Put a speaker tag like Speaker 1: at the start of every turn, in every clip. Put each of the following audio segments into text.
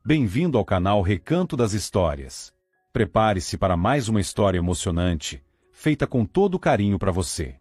Speaker 1: Bem-vindo ao canal Recanto das Histórias. Prepare-se para mais uma história emocionante, feita com todo carinho para você.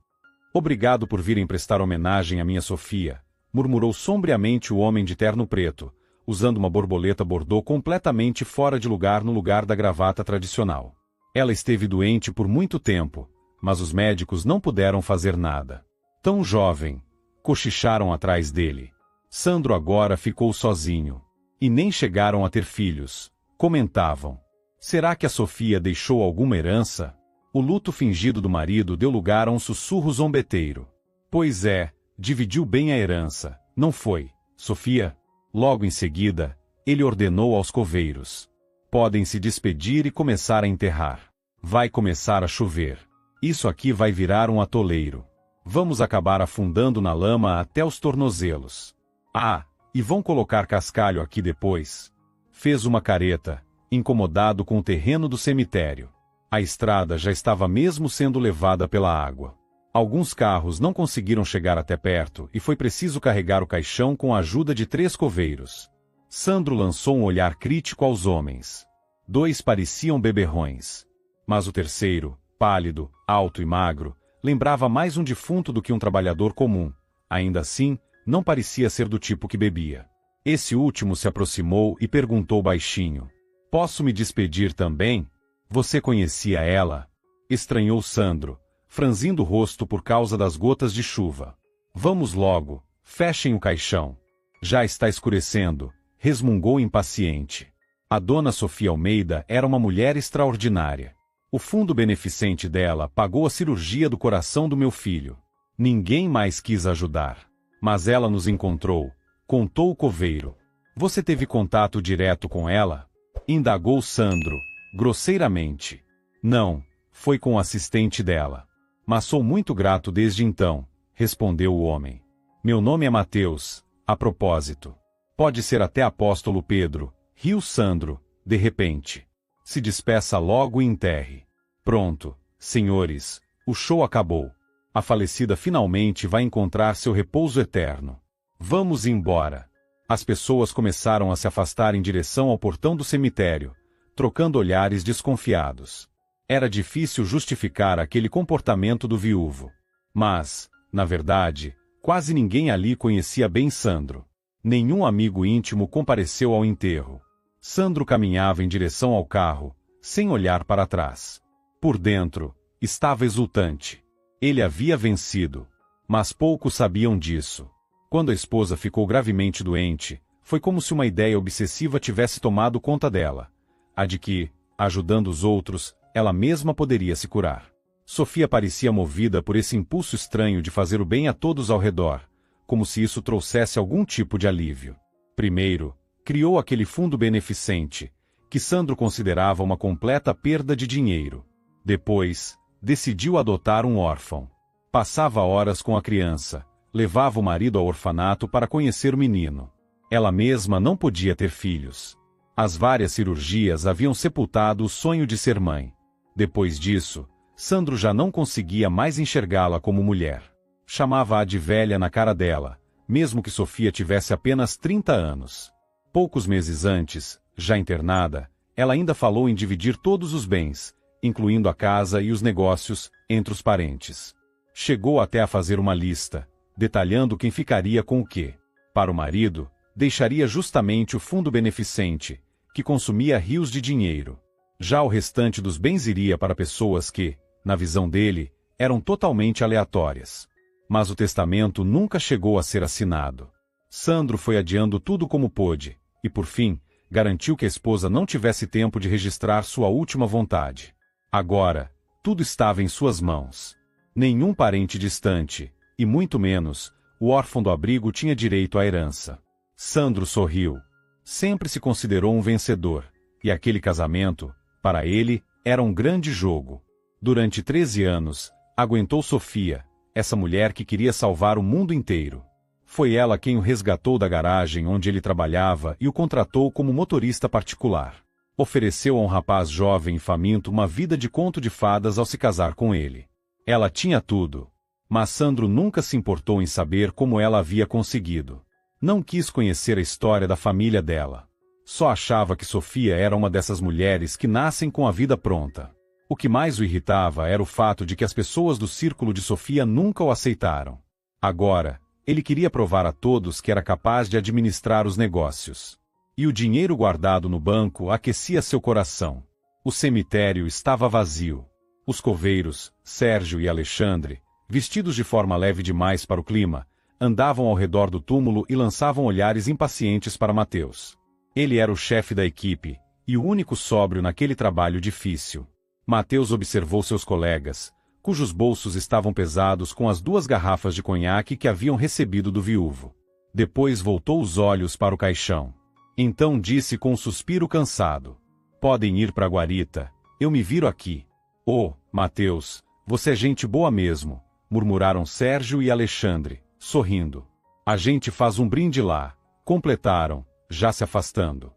Speaker 1: Obrigado por virem prestar homenagem à minha Sofia, murmurou sombriamente o homem de terno preto, usando uma borboleta bordô completamente fora de lugar no lugar da gravata tradicional. Ela esteve doente por muito tempo, mas os médicos não puderam fazer nada. Tão jovem, cochicharam atrás dele. Sandro agora ficou sozinho. E nem chegaram a ter filhos, comentavam. Será que a Sofia deixou alguma herança? O luto fingido do marido deu lugar a um sussurro zombeteiro. Pois é, dividiu bem a herança, não foi, Sofia? Logo em seguida, ele ordenou aos coveiros. Podem se despedir e começar a enterrar. Vai começar a chover. Isso aqui vai virar um atoleiro. Vamos acabar afundando na lama até os tornozelos. Ah! E vão colocar cascalho aqui depois. Fez uma careta, incomodado com o terreno do cemitério. A estrada já estava mesmo sendo levada pela água. Alguns carros não conseguiram chegar até perto e foi preciso carregar o caixão com a ajuda de 3 coveiros. Sandro lançou um olhar crítico aos homens. 2 pareciam beberrões. Mas o terceiro, pálido, alto e magro, lembrava mais um defunto do que um trabalhador comum. Ainda assim, não parecia ser do tipo que bebia. Esse último se aproximou e perguntou baixinho. Posso me despedir também? Você conhecia ela? Estranhou Sandro, franzindo o rosto por causa das gotas de chuva. Vamos logo, fechem o caixão. Já está escurecendo, resmungou impaciente. A dona Sofia Almeida era uma mulher extraordinária. O fundo beneficente dela pagou a cirurgia do coração do meu filho. Ninguém mais quis ajudar. Mas ela nos encontrou, contou o coveiro. Você teve contato direto com ela? Indagou Sandro, grosseiramente. Não, foi com o assistente dela. Mas sou muito grato desde então, respondeu o homem. Meu nome é Mateus, a propósito. Pode ser até apóstolo Pedro, riu Sandro, de repente. Se despeça logo e enterre. Pronto, senhores, o show acabou. A falecida finalmente vai encontrar seu repouso eterno. Vamos embora. As pessoas começaram a se afastar em direção ao portão do cemitério, trocando olhares desconfiados. Era difícil justificar aquele comportamento do viúvo. Mas, na verdade, quase ninguém ali conhecia bem Sandro. Nenhum amigo íntimo compareceu ao enterro. Sandro caminhava em direção ao carro, sem olhar para trás. Por dentro, estava exultante. Ele havia vencido. Mas poucos sabiam disso. Quando a esposa ficou gravemente doente, foi como se uma ideia obsessiva tivesse tomado conta dela. A de que, ajudando os outros, ela mesma poderia se curar. Sofia parecia movida por esse impulso estranho de fazer o bem a todos ao redor, como se isso trouxesse algum tipo de alívio. Primeiro, criou aquele fundo beneficente, que Sandro considerava uma completa perda de dinheiro. Depois, decidiu adotar um órfão. Passava horas com a criança, levava o marido ao orfanato para conhecer o menino. Ela mesma não podia ter filhos. As várias cirurgias haviam sepultado o sonho de ser mãe. Depois disso, Sandro já não conseguia mais enxergá-la como mulher. Chamava-a de velha na cara dela, mesmo que Sofia tivesse apenas 30 anos. Poucos meses antes, já internada, ela ainda falou em dividir todos os bens, incluindo a casa e os negócios, entre os parentes. Chegou até a fazer uma lista, detalhando quem ficaria com o quê. Para o marido, deixaria justamente o fundo beneficente, que consumia rios de dinheiro. Já o restante dos bens iria para pessoas que, na visão dele, eram totalmente aleatórias. Mas o testamento nunca chegou a ser assinado. Sandro foi adiando tudo como pôde, e por fim, garantiu que a esposa não tivesse tempo de registrar sua última vontade. Agora, tudo estava em suas mãos. Nenhum parente distante, e muito menos, o órfão do abrigo tinha direito à herança. Sandro sorriu. Sempre se considerou um vencedor, e aquele casamento, para ele, era um grande jogo. Durante 13 anos, aguentou Sofia, essa mulher que queria salvar o mundo inteiro. Foi ela quem o resgatou da garagem onde ele trabalhava e o contratou como motorista particular. Ofereceu a um rapaz jovem e faminto uma vida de conto de fadas ao se casar com ele. Ela tinha tudo. Mas Sandro nunca se importou em saber como ela havia conseguido. Não quis conhecer a história da família dela. Só achava que Sofia era uma dessas mulheres que nascem com a vida pronta. O que mais o irritava era o fato de que as pessoas do círculo de Sofia nunca o aceitaram. Agora, ele queria provar a todos que era capaz de administrar os negócios. E o dinheiro guardado no banco aquecia seu coração. O cemitério estava vazio. Os coveiros, Sérgio e Alexandre, vestidos de forma leve demais para o clima, andavam ao redor do túmulo e lançavam olhares impacientes para Mateus. Ele era o chefe da equipe, e o único sóbrio naquele trabalho difícil. Mateus observou seus colegas, cujos bolsos estavam pesados com as 2 garrafas de conhaque que haviam recebido do viúvo. Depois voltou os olhos para o caixão. Então disse com um suspiro cansado: "Podem ir para a guarita, eu me viro aqui." "Oh, Mateus, você é gente boa mesmo", murmuraram Sérgio e Alexandre, sorrindo. "A gente faz um brinde lá", completaram, já se afastando.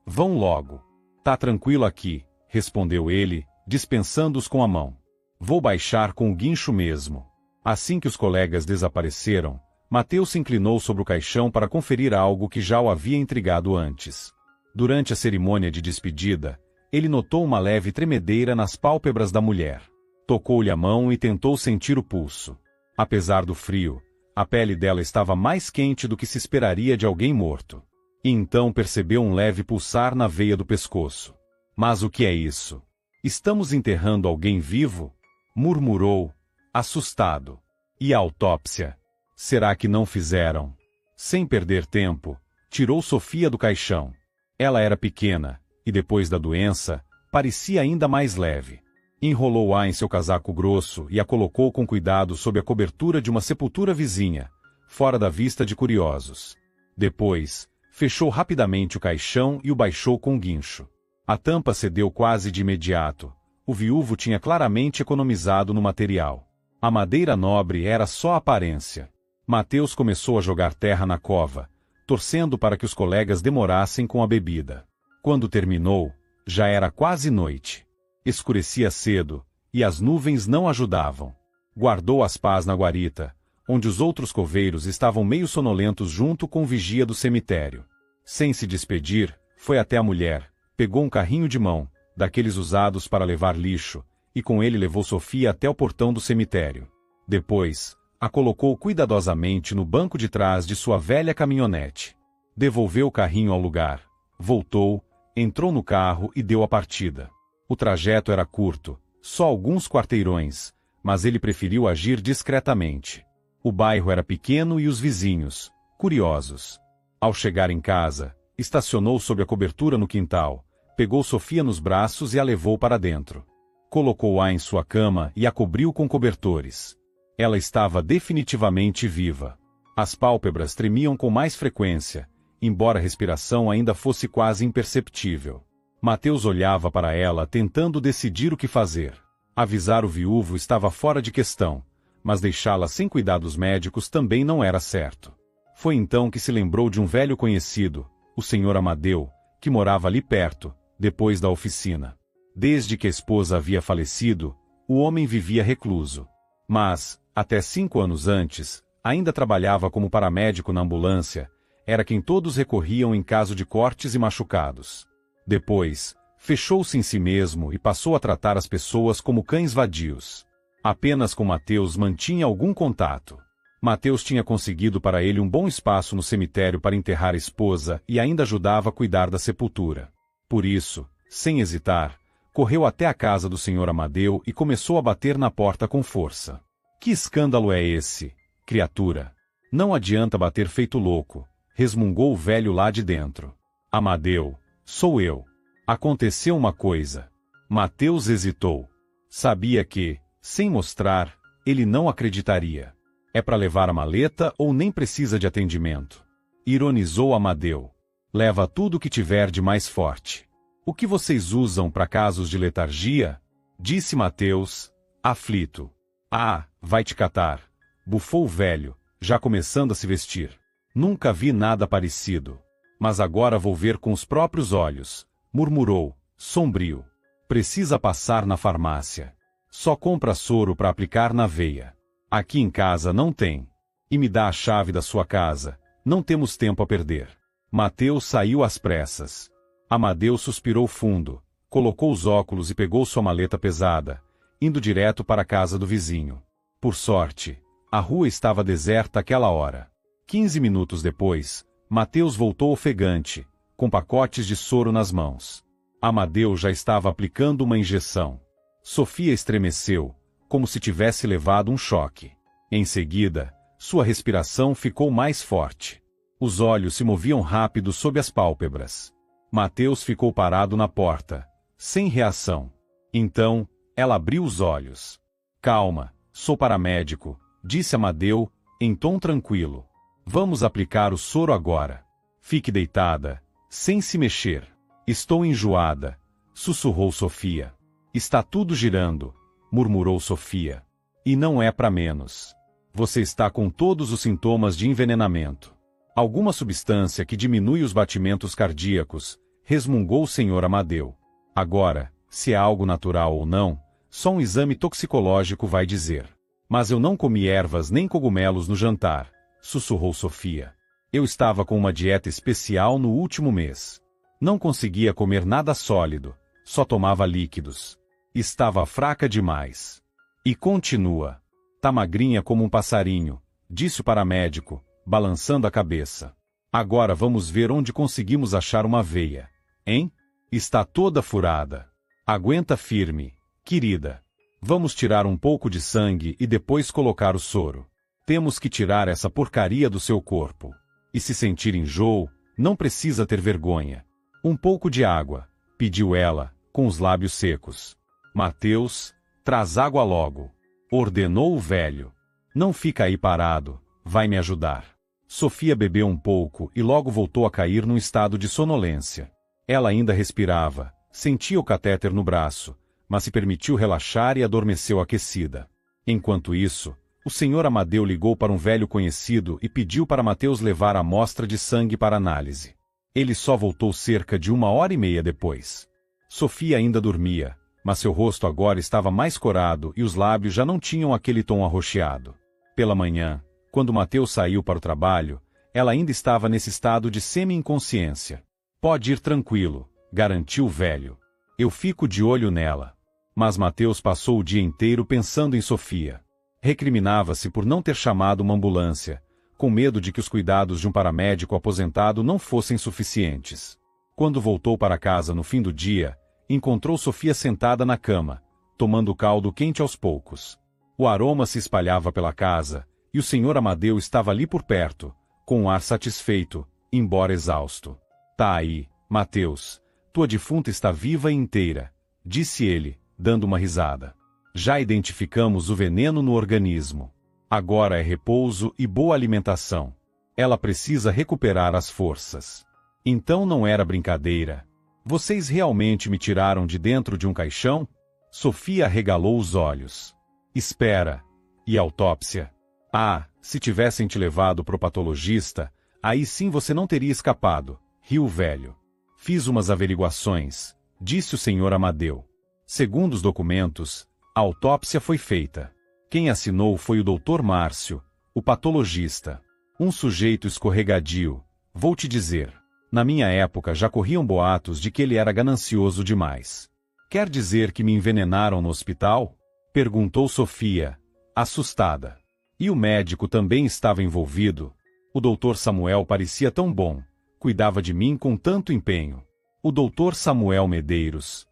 Speaker 1: Vão logo." "Tá tranquilo aqui", respondeu ele, dispensando-os com a mão. "Vou baixar com o guincho mesmo." Assim que os colegas desapareceram, Mateus se inclinou sobre o caixão para conferir algo que já o havia intrigado antes. Durante a cerimônia de despedida, ele notou uma leve tremedeira nas pálpebras da mulher. Tocou-lhe a mão e tentou sentir o pulso. Apesar do frio, a pele dela estava mais quente do que se esperaria de alguém morto. E então percebeu um leve pulsar na veia do pescoço. "Mas o que é isso? Estamos enterrando alguém vivo?" murmurou, assustado. "E a autópsia? Será que não fizeram?" Sem perder tempo, tirou Sofia do caixão. Ela era pequena, e depois da doença, parecia ainda mais leve. Enrolou-a em seu casaco grosso e a colocou com cuidado sob a cobertura de uma sepultura vizinha, fora da vista de curiosos. Depois, fechou rapidamente o caixão e o baixou com um guincho. A tampa cedeu quase de imediato. O viúvo tinha claramente economizado no material. A madeira nobre era só aparência. Mateus começou a jogar terra na cova, torcendo para que os colegas demorassem com a bebida. Quando terminou, já era quase noite. Escurecia cedo, e as nuvens não ajudavam. Guardou as pás na guarita, onde os outros coveiros estavam meio sonolentos junto com o vigia do cemitério. Sem se despedir, foi até a mulher, pegou um carrinho de mão, daqueles usados para levar lixo, e com ele levou Sofia até o portão do cemitério. Depois, a colocou cuidadosamente no banco de trás de sua velha caminhonete. Devolveu o carrinho ao lugar, voltou, entrou no carro e deu a partida. O trajeto era curto, só alguns quarteirões, mas ele preferiu agir discretamente. O bairro era pequeno e os vizinhos, curiosos. Ao chegar em casa, estacionou sob a cobertura no quintal, pegou Sofia nos braços e a levou para dentro. Colocou-a em sua cama e a cobriu com cobertores. Ela estava definitivamente viva. As pálpebras tremiam com mais frequência, embora a respiração ainda fosse quase imperceptível. Mateus olhava para ela tentando decidir o que fazer. Avisar o viúvo estava fora de questão, mas deixá-la sem cuidados médicos também não era certo. Foi então que se lembrou de um velho conhecido, o Sr. Amadeu, que morava ali perto, depois da oficina. Desde que a esposa havia falecido, o homem vivia recluso. Mas, até 5 anos antes, ainda trabalhava como paramédico na ambulância, era quem todos recorriam em caso de cortes e machucados. Depois, fechou-se em si mesmo e passou a tratar as pessoas como cães vadios. Apenas com Mateus mantinha algum contato. Mateus tinha conseguido para ele um bom espaço no cemitério para enterrar a esposa e ainda ajudava a cuidar da sepultura. Por isso, sem hesitar, correu até a casa do Sr. Amadeu e começou a bater na porta com força. "Que escândalo é esse, criatura? Não adianta bater feito louco", resmungou o velho lá de dentro. "Amadeu, sou eu. Aconteceu uma coisa." Mateus hesitou. Sabia que, sem mostrar, ele não acreditaria. "É para levar a maleta ou nem precisa de atendimento?" Ironizou Amadeu. "Leva tudo o que tiver de mais forte." "O que vocês usam para casos de letargia?" disse Mateus, aflito. "Ah, vai te catar", bufou o velho, já começando a se vestir. "Nunca vi nada parecido. Mas agora vou ver com os próprios olhos", murmurou, sombrio. "Precisa passar na farmácia. Só compra soro para aplicar na veia. Aqui em casa não tem. E me dá a chave da sua casa, não temos tempo a perder." Mateus saiu às pressas. Amadeu suspirou fundo, colocou os óculos e pegou sua maleta pesada, indo direto para a casa do vizinho. Por sorte, a rua estava deserta àquela hora. 15 minutos depois, Mateus voltou ofegante, com pacotes de soro nas mãos. Amadeu já estava aplicando uma injeção. Sofia estremeceu, como se tivesse levado um choque. Em seguida, sua respiração ficou mais forte. Os olhos se moviam rápido sob as pálpebras. Mateus ficou parado na porta, sem reação. Então, ela abriu os olhos. Calma, sou paramédico, disse Amadeu, em tom tranquilo. Vamos aplicar o soro agora. Fique deitada, sem se mexer. Estou enjoada, sussurrou Sofia. Está tudo girando, murmurou Sofia. E não é para menos. Você está com todos os sintomas de envenenamento. Alguma substância que diminui os batimentos cardíacos, resmungou o Sr. Amadeu. Agora, se é algo natural ou não, só um exame toxicológico vai dizer. Mas eu não comi ervas nem cogumelos no jantar, sussurrou Sofia. Eu estava com uma dieta especial no último mês. Não conseguia comer nada sólido, só tomava líquidos. Estava fraca demais. E continua. Tá magrinha como um passarinho, disse o paramédico, balançando a cabeça. Agora vamos ver onde conseguimos achar uma veia. Hein? Está toda furada. Aguenta firme, querida. Vamos tirar um pouco de sangue e depois colocar o soro. Temos que tirar essa porcaria do seu corpo. E se sentir enjoo, não precisa ter vergonha. Um pouco de água, pediu ela, com os lábios secos. Mateus, traz água logo, ordenou o velho. Não fica aí parado, vai me ajudar. Sofia bebeu um pouco e logo voltou a cair num estado de sonolência. Ela ainda respirava, sentia o catéter no braço, mas se permitiu relaxar e adormeceu aquecida. Enquanto isso, o Sr. Amadeu ligou para um velho conhecido e pediu para Mateus levar a amostra de sangue para análise. Ele só voltou cerca de 1h30 depois. Sofia ainda dormia, mas seu rosto agora estava mais corado e os lábios já não tinham aquele tom arroxeado. Pela manhã, quando Mateus saiu para o trabalho, ela ainda estava nesse estado de semi-inconsciência. Pode ir tranquilo, garantiu o velho. Eu fico de olho nela. Mas Mateus passou o dia inteiro pensando em Sofia. Recriminava-se por não ter chamado uma ambulância, com medo de que os cuidados de um paramédico aposentado não fossem suficientes. Quando voltou para casa no fim do dia, encontrou Sofia sentada na cama, tomando caldo quente aos poucos. O aroma se espalhava pela casa, e o Sr. Amadeu estava ali por perto, com um ar satisfeito, embora exausto. Tá aí, Mateus. Tua defunta está viva e inteira, disse ele, dando uma risada. Já identificamos o veneno no organismo. Agora é repouso e boa alimentação. Ela precisa recuperar as forças. Então não era brincadeira. Vocês realmente me tiraram de dentro de um caixão? Sofia arregalou os olhos. Espera. E a autópsia? Ah, se tivessem te levado pro patologista, aí sim você não teria escapado, riu o velho. Fiz umas averiguações, disse o Sr. Amadeu. Segundo os documentos, a autópsia foi feita. Quem assinou foi o Dr. Márcio, o patologista. Um sujeito escorregadio, vou te dizer. Na minha época já corriam boatos de que ele era ganancioso demais. Quer dizer que me envenenaram no hospital? Perguntou Sofia, assustada. E o médico também estava envolvido? O Dr. Samuel parecia tão bom, cuidava de mim com tanto empenho. O Dr. Samuel Medeiros.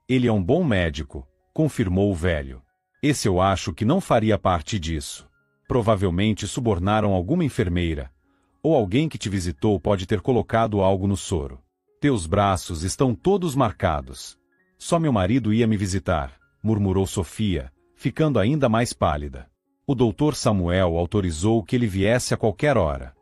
Speaker 1: Ele é um bom médico, confirmou o velho. Esse eu acho que não faria parte disso. Provavelmente subornaram alguma enfermeira, ou alguém que te visitou pode ter colocado algo no soro. Teus braços estão todos marcados. Só meu marido ia me visitar, murmurou Sofia, ficando ainda mais pálida. O Dr. Samuel autorizou que ele viesse a qualquer hora.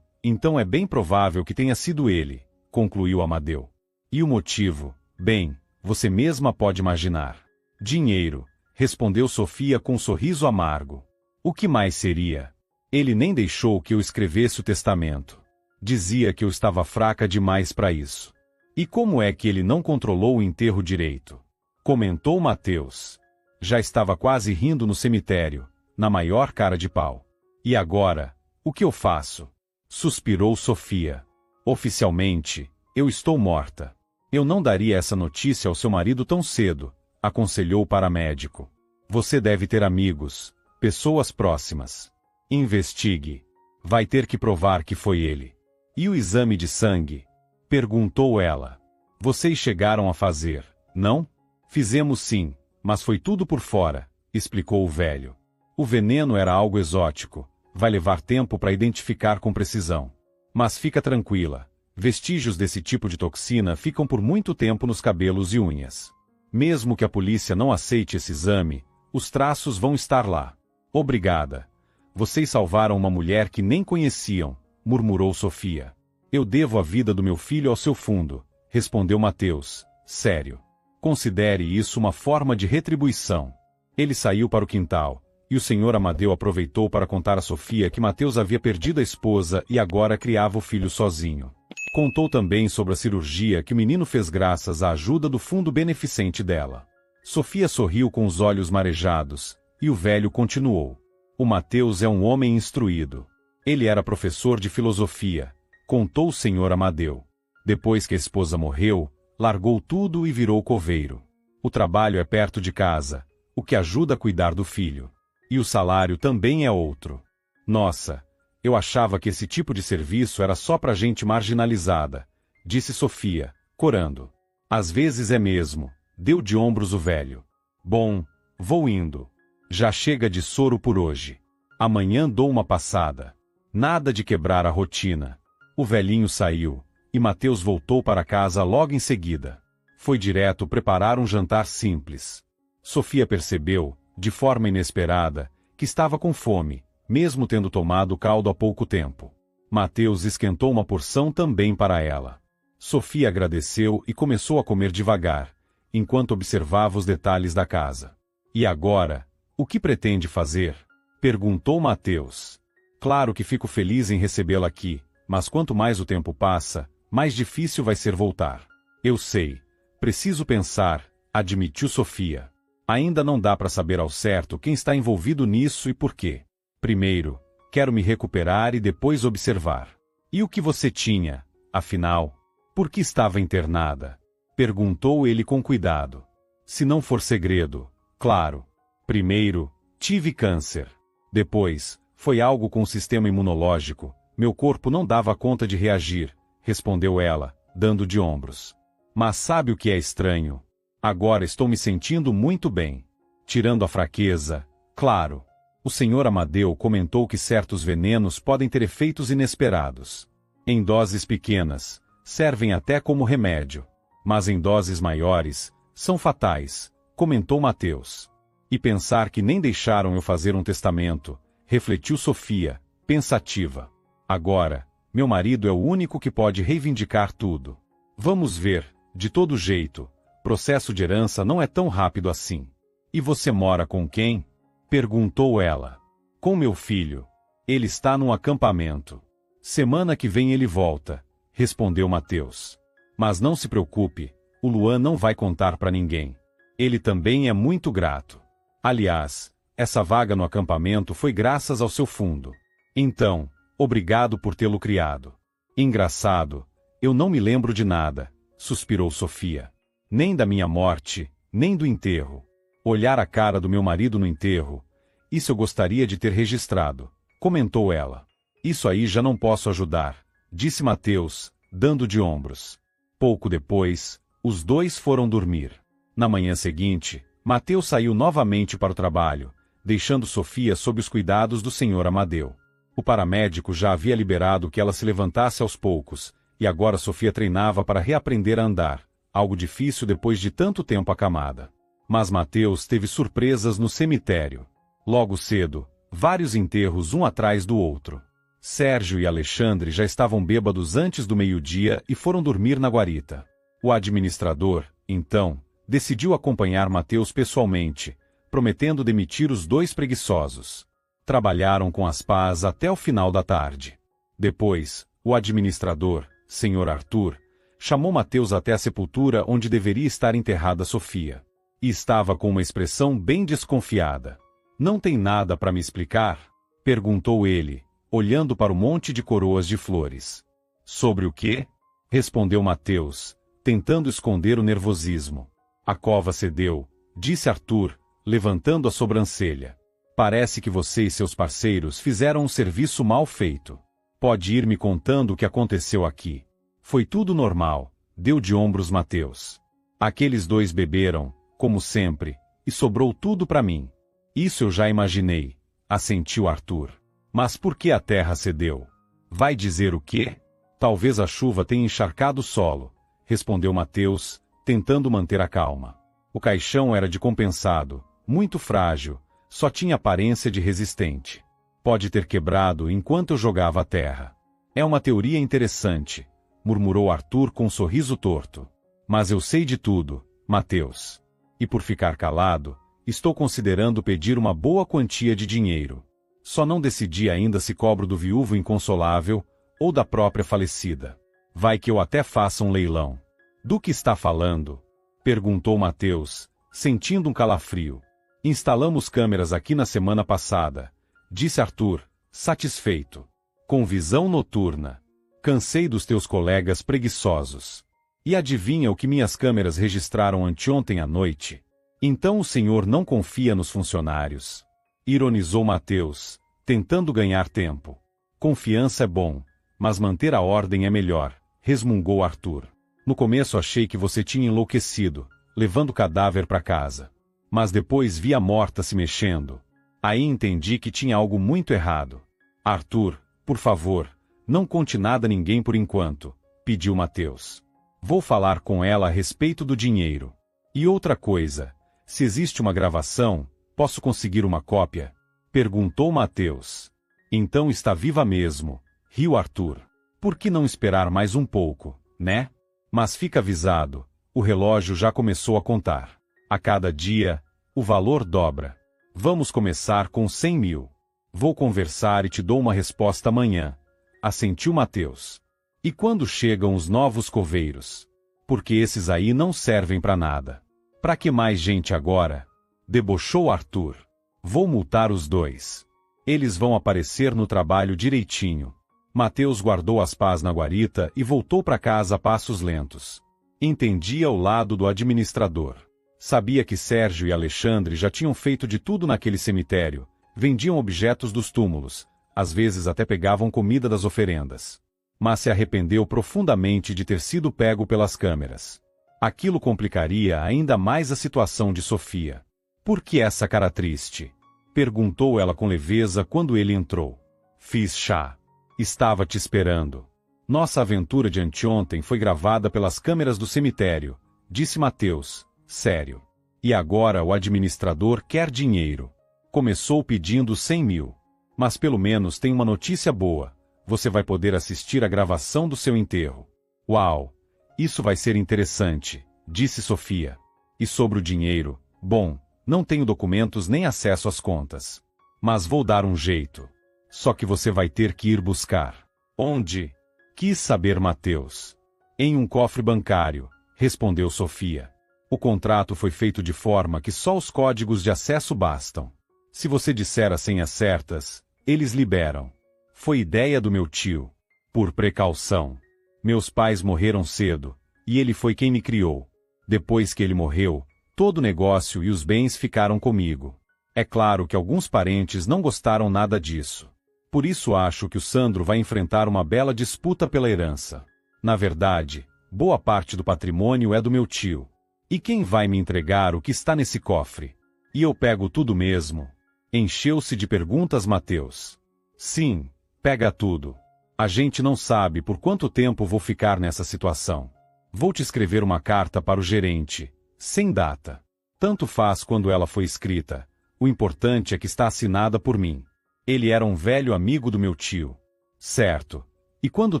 Speaker 1: Então é bem provável que tenha sido ele, concluiu Amadeu. E o motivo? Bem, você mesma pode imaginar. Dinheiro, respondeu Sofia com um sorriso amargo. O que mais seria? Ele nem deixou que eu escrevesse o testamento. Dizia que eu estava fraca demais para isso. E como é que ele não controlou o enterro direito? Comentou Mateus. Já estava quase rindo no cemitério, na maior cara de pau. E agora, o que eu faço? Suspirou Sofia. Oficialmente, eu estou morta. Eu não daria essa notícia ao seu marido tão cedo, aconselhou o paramédico. Você deve ter amigos, pessoas próximas. Investigue. Vai ter que provar que foi ele. E o exame de sangue? Perguntou ela. Vocês chegaram a fazer, não? Fizemos sim, mas foi tudo por fora, explicou o velho. O veneno era algo exótico, vai levar tempo para identificar com precisão. Mas fica tranquila, vestígios desse tipo de toxina ficam por muito tempo nos cabelos e unhas. Mesmo que a polícia não aceite esse exame, os traços vão estar lá. Obrigada. Vocês salvaram uma mulher que nem conheciam, murmurou Sofia. Eu devo a vida do meu filho ao seu fundo, respondeu Mateus, sério. Considere isso uma forma de retribuição. Ele saiu para o quintal, e o senhor Amadeu aproveitou para contar a Sofia que Mateus havia perdido a esposa e agora criava o filho sozinho. Contou também sobre a cirurgia que o menino fez graças à ajuda do fundo beneficente dela. Sofia sorriu com os olhos marejados, e o velho continuou. O Mateus é um homem instruído. Ele era professor de filosofia, contou o senhor Amadeu. Depois que a esposa morreu, largou tudo e virou coveiro. O trabalho é perto de casa, o que ajuda a cuidar do filho. E o salário também é outro. Nossa, eu achava que esse tipo de serviço era só para gente marginalizada, disse Sofia, corando. Às vezes é mesmo, deu de ombros o velho. Bom, vou indo. Já chega de soro por hoje. Amanhã dou uma passada. Nada de quebrar a rotina. O velhinho saiu, e Mateus voltou para casa logo em seguida. Foi direto preparar um jantar simples. Sofia percebeu, de forma inesperada, que estava com fome, mesmo tendo tomado o caldo há pouco tempo. Mateus esquentou uma porção também para ela. Sofia agradeceu e começou a comer devagar, enquanto observava os detalhes da casa. E agora, o que pretende fazer? Perguntou Mateus. Claro que fico feliz em recebê-la aqui, mas quanto mais o tempo passa, mais difícil vai ser voltar. Eu sei. Preciso pensar, admitiu Sofia. Ainda não dá para saber ao certo quem está envolvido nisso e por quê. Primeiro, quero me recuperar e depois observar. E o que você tinha, afinal? Por que estava internada? Perguntou ele com cuidado. Se não for segredo, claro. Primeiro, tive câncer. Depois, foi algo com o sistema imunológico. Meu corpo não dava conta de reagir, respondeu ela, dando de ombros. Mas sabe o que é estranho? Agora estou me sentindo muito bem. Tirando a fraqueza, claro. O senhor Amadeu comentou que certos venenos podem ter efeitos inesperados. Em doses pequenas, servem até como remédio. Mas em doses maiores, são fatais, comentou Mateus. E pensar que nem deixaram eu fazer um testamento, refletiu Sofia, pensativa. Agora, meu marido é o único que pode reivindicar tudo. Vamos ver, de todo jeito, processo de herança não é tão rápido assim. E você mora com quem? Perguntou ela. Com meu filho. Ele está num acampamento. Semana que vem ele volta, respondeu Mateus. Mas não se preocupe, o Luan não vai contar para ninguém. Ele também é muito grato. Aliás, essa vaga no acampamento foi graças ao seu fundo. Então, obrigado por tê-lo criado. Engraçado, eu não me lembro de nada, suspirou Sofia. Nem da minha morte, nem do enterro. Olhar a cara do meu marido no enterro, isso eu gostaria de ter registrado, comentou ela. Isso aí já não posso ajudar, disse Mateus, dando de ombros. Pouco depois, os dois foram dormir. Na manhã seguinte, Mateus saiu novamente para o trabalho, deixando Sofia sob os cuidados do senhor Amadeu. O paramédico já havia liberado que ela se levantasse aos poucos, e agora Sofia treinava para reaprender a andar, algo difícil depois de tanto tempo acamada. Mas Mateus teve surpresas no cemitério. Logo cedo, vários enterros um atrás do outro. Sérgio e Alexandre já estavam bêbados antes do meio-dia e foram dormir na guarita. O administrador, então, decidiu acompanhar Mateus pessoalmente, prometendo demitir os dois preguiçosos. Trabalharam com as pás até o final da tarde. Depois, o administrador, senhor Arthur, chamou Mateus até a sepultura onde deveria estar enterrada Sofia. E estava com uma expressão bem desconfiada. Não tem nada para me explicar? Perguntou ele, olhando para o monte de coroas de flores. Sobre o quê? Respondeu Mateus, tentando esconder o nervosismo. A cova cedeu, disse Arthur, levantando a sobrancelha. Parece que você e seus parceiros fizeram um serviço mal feito. Pode ir me contando o que aconteceu aqui. Foi tudo normal, deu de ombros Mateus. Aqueles dois beberam, como sempre, e sobrou tudo para mim. Isso eu já imaginei, assentiu Arthur. Mas por que a terra cedeu? Vai dizer o quê? Talvez a chuva tenha encharcado o solo, respondeu Mateus, tentando manter a calma. O caixão era de compensado, muito frágil, só tinha aparência de resistente. Pode ter quebrado enquanto eu jogava a terra. É uma teoria interessante, murmurou Arthur com um sorriso torto. Mas eu sei de tudo, Mateus. E por ficar calado, estou considerando pedir uma boa quantia de dinheiro. Só não decidi ainda se cobro do viúvo inconsolável ou da própria falecida. Vai que eu até faça um leilão. Do que está falando? Perguntou Mateus, sentindo um calafrio. Instalamos câmeras aqui na semana passada, disse Arthur, satisfeito. Com visão noturna. Cansei dos teus colegas preguiçosos. E adivinha o que minhas câmeras registraram anteontem à noite? Então o senhor não confia nos funcionários? Ironizou Mateus, tentando ganhar tempo. Confiança é bom, mas manter a ordem é melhor, resmungou Arthur. No começo achei que você tinha enlouquecido, levando o cadáver para casa. Mas depois vi a morta se mexendo. Aí entendi que tinha algo muito errado. Arthur, por favor, não conte nada a ninguém por enquanto, pediu Mateus. Vou falar com ela a respeito do dinheiro. E outra coisa, se existe uma gravação, posso conseguir uma cópia? Perguntou Mateus. Então está viva mesmo, riu Arthur. Por que não esperar mais um pouco, né? Mas fica avisado, o relógio já começou a contar. A cada dia, o valor dobra. Vamos começar com 100 mil. Vou conversar e te dou uma resposta amanhã, assentiu Mateus. E quando chegam os novos coveiros? Porque esses aí não servem para nada. Para que mais gente agora? Debochou Arthur. Vou multar os dois. Eles vão aparecer no trabalho direitinho. Mateus guardou as pás na guarita e voltou para casa a passos lentos. Entendia o lado do administrador. Sabia que Sérgio e Alexandre já tinham feito de tudo naquele cemitério. Vendiam objetos dos túmulos, às vezes até pegavam comida das oferendas. Mas se arrependeu profundamente de ter sido pego pelas câmeras. Aquilo complicaria ainda mais a situação de Sofia. Por que essa cara triste? Perguntou ela com leveza quando ele entrou. Fiz chá. Estava te esperando. Nossa aventura de anteontem foi gravada pelas câmeras do cemitério, disse Mateus, sério. E agora o administrador quer dinheiro. Começou pedindo 100 mil. Mas pelo menos tem uma notícia boa. Você vai poder assistir a gravação do seu enterro. Uau! Isso vai ser interessante, disse Sofia. E sobre o dinheiro, bom, não tenho documentos nem acesso às contas. Mas vou dar um jeito. Só que você vai ter que ir buscar. Onde? Quis saber Mateus. Em um cofre bancário, respondeu Sofia. O contrato foi feito de forma que só os códigos de acesso bastam. Se você disser as senhas certas, eles liberam. Foi ideia do meu tio. Por precaução. Meus pais morreram cedo, e ele foi quem me criou. Depois que ele morreu, todo o negócio e os bens ficaram comigo. É claro que alguns parentes não gostaram nada disso. Por isso acho que o Sandro vai enfrentar uma bela disputa pela herança. Na verdade, boa parte do patrimônio é do meu tio. E quem vai me entregar o que está nesse cofre? E eu pego tudo mesmo? Encheu-se de perguntas Mateus. Sim, pega tudo. A gente não sabe por quanto tempo vou ficar nessa situação. Vou te escrever uma carta para o gerente, sem data. Tanto faz quando ela foi escrita. O importante é que está assinada por mim. Ele era um velho amigo do meu tio. Certo. E quando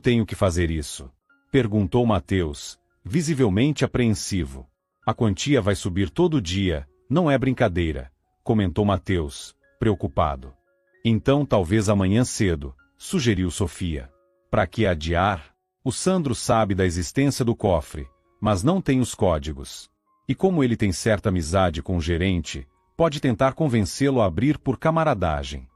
Speaker 1: tenho que fazer isso? Perguntou Mateus, visivelmente apreensivo. A quantia vai subir todo dia, não é brincadeira, comentou Mateus, preocupado. Então talvez amanhã cedo, sugeriu Sofia. Para que adiar? O Sandro sabe da existência do cofre, mas não tem os códigos. E como ele tem certa amizade com o gerente, pode tentar convencê-lo a abrir por camaradagem.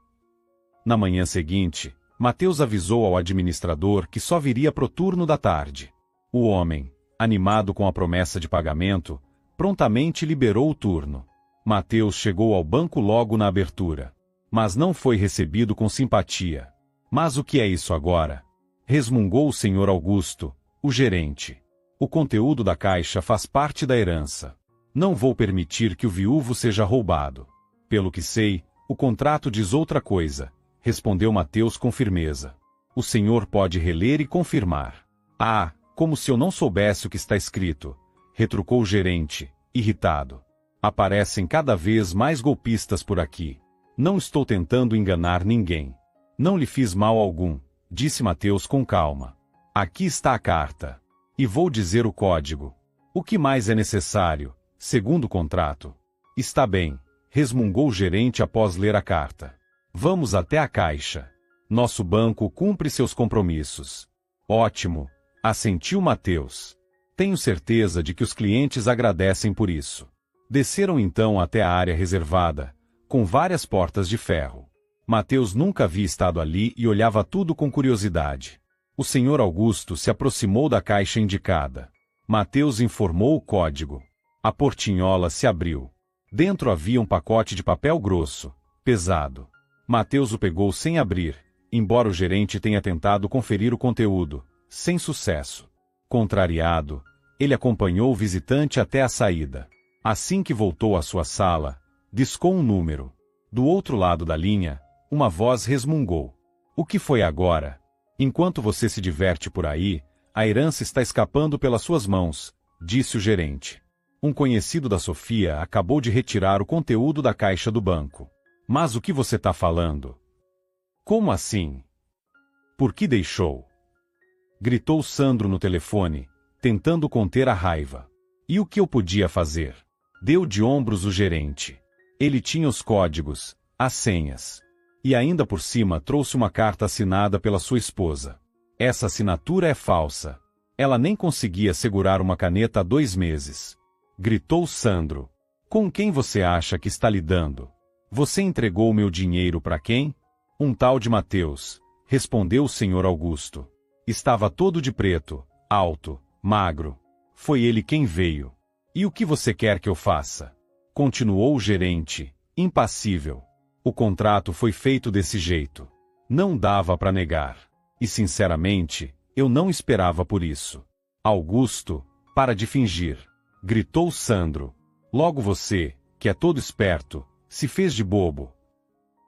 Speaker 1: Na manhã seguinte, Mateus avisou ao administrador que só viria pro turno da tarde. O homem, animado com a promessa de pagamento, prontamente liberou o turno. Mateus chegou ao banco logo na abertura. Mas não foi recebido com simpatia. Mas o que é isso agora? Resmungou o senhor Augusto, o gerente. O conteúdo da caixa faz parte da herança. Não vou permitir que o viúvo seja roubado. Pelo que sei, o contrato diz outra coisa, respondeu Mateus com firmeza. O senhor pode reler e confirmar. Ah, como se eu não soubesse o que está escrito, retrucou o gerente, irritado. Aparecem cada vez mais golpistas por aqui. Não estou tentando enganar ninguém. Não lhe fiz mal algum, disse Mateus com calma. Aqui está a carta. E vou dizer o código. O que mais é necessário, segundo o contrato? Está bem, resmungou o gerente após ler a carta. Vamos até a caixa. Nosso banco cumpre seus compromissos. Ótimo, assentiu Mateus. Tenho certeza de que os clientes agradecem por isso. Desceram então até a área reservada, com várias portas de ferro. Mateus nunca havia estado ali e olhava tudo com curiosidade. O senhor Augusto se aproximou da caixa indicada. Mateus informou o código. A portinhola se abriu. Dentro havia um pacote de papel grosso, pesado. Mateus o pegou sem abrir, embora o gerente tenha tentado conferir o conteúdo, sem sucesso. Contrariado, ele acompanhou o visitante até a saída. Assim que voltou à sua sala, discou um número. Do outro lado da linha, uma voz resmungou. O que foi agora? Enquanto você se diverte por aí, a herança está escapando pelas suas mãos, disse o gerente. Um conhecido da Sofia acabou de retirar o conteúdo da caixa do banco. Mas o que você está falando? Como assim? Por que deixou? Gritou Sandro no telefone, tentando conter a raiva. E o que eu podia fazer? Deu de ombros o gerente. Ele tinha os códigos, as senhas. E ainda por cima trouxe uma carta assinada pela sua esposa. Essa assinatura é falsa. Ela nem conseguia segurar uma caneta há 2 meses. Gritou Sandro. Com quem você acha que está lidando? Você entregou meu dinheiro para quem? Um tal de Mateus, respondeu o senhor Augusto. Estava todo de preto, alto, magro. Foi ele quem veio. E o que você quer que eu faça? Continuou o gerente, impassível. O contrato foi feito desse jeito. Não dava para negar. E sinceramente, eu não esperava por isso. Augusto, para de fingir. Gritou Sandro. Logo você, que é todo esperto, se fez de bobo.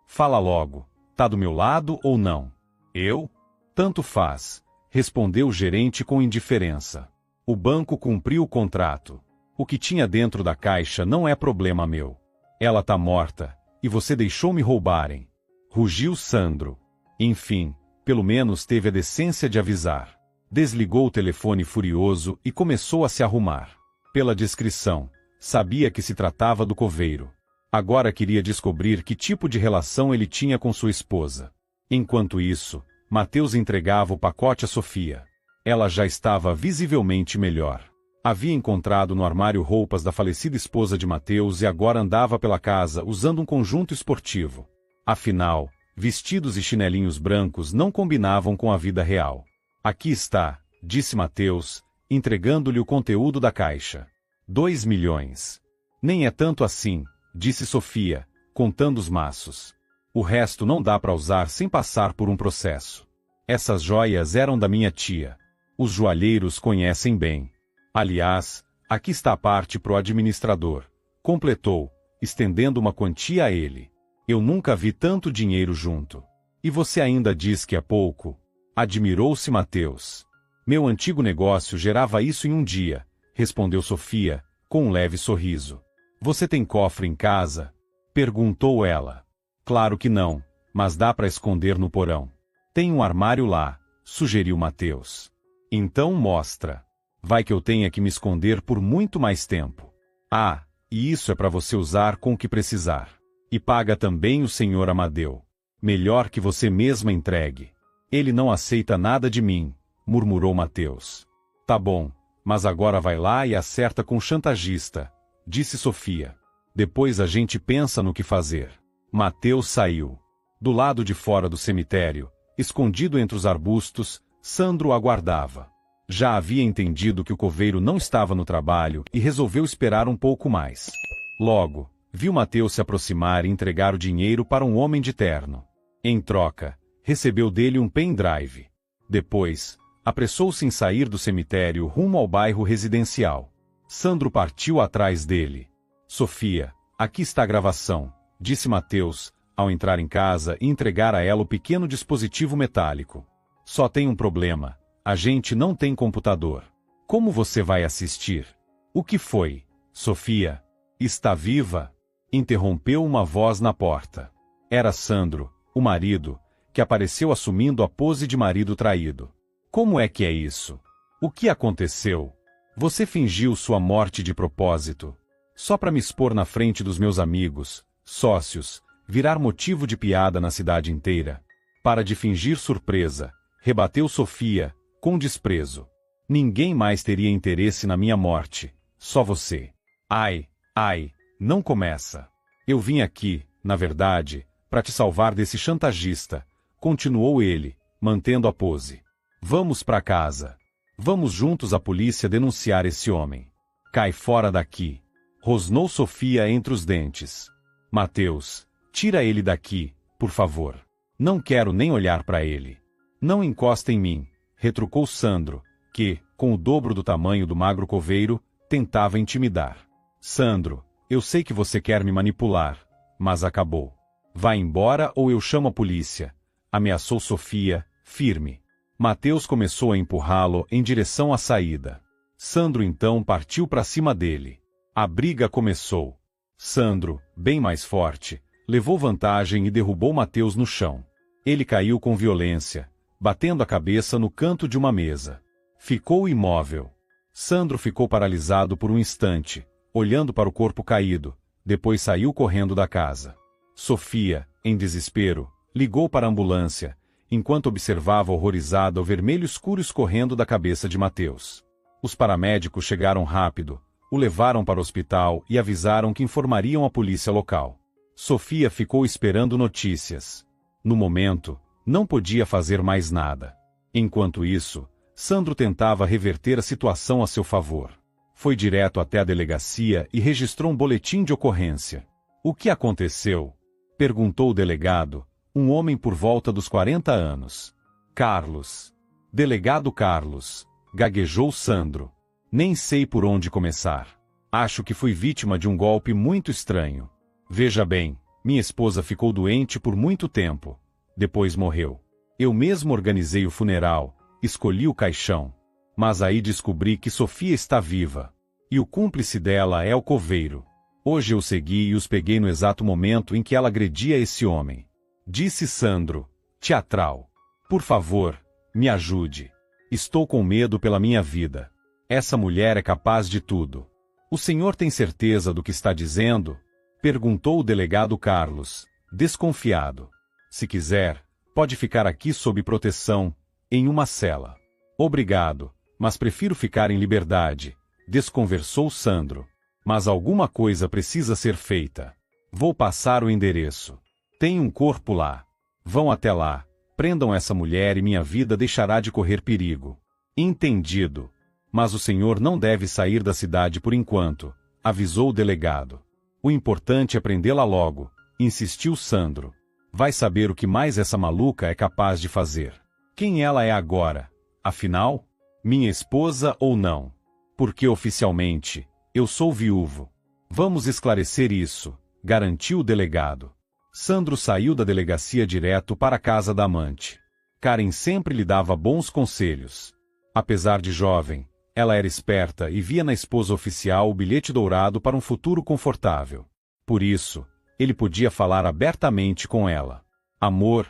Speaker 1: Fala logo, tá do meu lado ou não? Eu? Tanto faz, respondeu o gerente com indiferença. O banco cumpriu o contrato. O que tinha dentro da caixa não é problema meu. Ela tá morta, e você deixou me roubarem. Rugiu Sandro. Enfim, pelo menos teve a decência de avisar. Desligou o telefone furioso e começou a se arrumar. Pela descrição, sabia que se tratava do coveiro. Agora queria descobrir que tipo de relação ele tinha com sua esposa. Enquanto isso, Mateus entregava o pacote a Sofia. Ela já estava visivelmente melhor. Havia encontrado no armário roupas da falecida esposa de Mateus e agora andava pela casa usando um conjunto esportivo. Afinal, vestidos e chinelinhos brancos não combinavam com a vida real. Aqui está, disse Mateus, entregando-lhe o conteúdo da caixa. 2 milhões. Nem é tanto assim, disse Sofia, contando os maços. O resto não dá para usar sem passar por um processo. Essas joias eram da minha tia. Os joalheiros conhecem bem. Aliás, aqui está a parte pro administrador. Completou, estendendo uma quantia a ele. Eu nunca vi tanto dinheiro junto. E você ainda diz que é pouco? Admirou-se Mateus. Meu antigo negócio gerava isso em um dia, respondeu Sofia, com um leve sorriso. Você tem cofre em casa? Perguntou ela. Claro que não, mas dá para esconder no porão. Tem um armário lá, sugeriu Mateus. Então mostra. Vai que eu tenha que me esconder por muito mais tempo. Ah, e isso é para você usar com o que precisar. E paga também o senhor Amadeu. Melhor que você mesma entregue. Ele não aceita nada de mim, murmurou Mateus. Tá bom, mas agora vai lá e acerta com o chantagista, disse Sofia. Depois a gente pensa no que fazer. Mateus saiu. Do lado de fora do cemitério, Escondido entre os arbustos, Sandro aguardava. Já havia entendido que o coveiro não estava no trabalho e resolveu esperar um pouco mais. Logo, viu Mateus se aproximar e entregar o dinheiro para um homem de terno. Em troca, recebeu dele um pendrive. Depois, apressou-se em sair do cemitério rumo ao bairro residencial. Sandro partiu atrás dele. Sofia, aqui está a gravação, disse Mateus, ao entrar em casa e entregar a ela o pequeno dispositivo metálico. Só tem um problema. A gente não tem computador. Como você vai assistir? O que foi? Sofia? Está viva? Interrompeu uma voz na porta. Era Sandro, o marido, que apareceu assumindo a pose de marido traído. Como é que é isso? O que aconteceu? Você fingiu sua morte de propósito. Só para me expor na frente dos meus amigos, sócios, virar motivo de piada na cidade inteira. Para de fingir surpresa, rebateu Sofia, com desprezo. Ninguém mais teria interesse na minha morte, só você. Ai, não começa. Eu vim aqui, na verdade, para te salvar desse chantagista, continuou ele, mantendo a pose. Vamos para casa. Vamos juntos à polícia denunciar esse homem. Cai fora daqui. Rosnou Sofia entre os dentes. Mateus, tira ele daqui, por favor. Não quero nem olhar para ele. Não encosta em mim, retrucou Sandro, que, com o dobro do tamanho do magro coveiro, tentava intimidar. Sandro, eu sei que você quer me manipular, mas acabou. Vá embora ou eu chamo a polícia, ameaçou Sofia, firme. Mateus começou a empurrá-lo em direção à saída. Sandro então partiu para cima dele. A briga começou. Sandro, bem mais forte, levou vantagem e derrubou Mateus no chão. Ele caiu com violência, batendo a cabeça no canto de uma mesa. Ficou imóvel. Sandro ficou paralisado por um instante, olhando para o corpo caído, depois saiu correndo da casa. Sofia, em desespero, ligou para a ambulância, enquanto observava horrorizada o vermelho escuro escorrendo da cabeça de Mateus. Os paramédicos chegaram rápido, o levaram para o hospital e avisaram que informariam a polícia local. Sofia ficou esperando notícias. No momento, não podia fazer mais nada. Enquanto isso, Sandro tentava reverter a situação a seu favor. Foi direto até a delegacia e registrou um boletim de ocorrência. O que aconteceu? Perguntou o delegado, um homem por volta dos 40 anos. Carlos. Delegado Carlos, gaguejou Sandro. Nem sei por onde começar. Acho que fui vítima de um golpe muito estranho. Veja bem, minha esposa ficou doente por muito tempo. Depois morreu. Eu mesmo organizei o funeral, escolhi o caixão. Mas aí descobri que Sofia está viva. E o cúmplice dela é o coveiro. Hoje eu segui e os peguei no exato momento em que ela agredia esse homem. Disse Sandro, teatral. Por favor, me ajude. Estou com medo pela minha vida. Essa mulher é capaz de tudo. O senhor tem certeza do que está dizendo? Perguntou o delegado Carlos, desconfiado. Se quiser, pode ficar aqui sob proteção, em uma cela. Obrigado, mas prefiro ficar em liberdade, desconversou Sandro. Mas alguma coisa precisa ser feita. Vou passar o endereço. Tem um corpo lá. Vão até lá, prendam essa mulher e minha vida deixará de correr perigo. Entendido. Mas o senhor não deve sair da cidade por enquanto, avisou o delegado. O importante é prendê-la logo, insistiu Sandro. Vai saber o que mais essa maluca é capaz de fazer. Quem ela é agora? Afinal, minha esposa ou não? Porque oficialmente, eu sou viúvo. Vamos esclarecer isso, garantiu o delegado. Sandro saiu da delegacia direto para a casa da amante. Karen sempre lhe dava bons conselhos. Apesar de jovem, ela era esperta e via na esposa oficial o bilhete dourado para um futuro confortável. Por isso, ele podia falar abertamente com ela. Amor,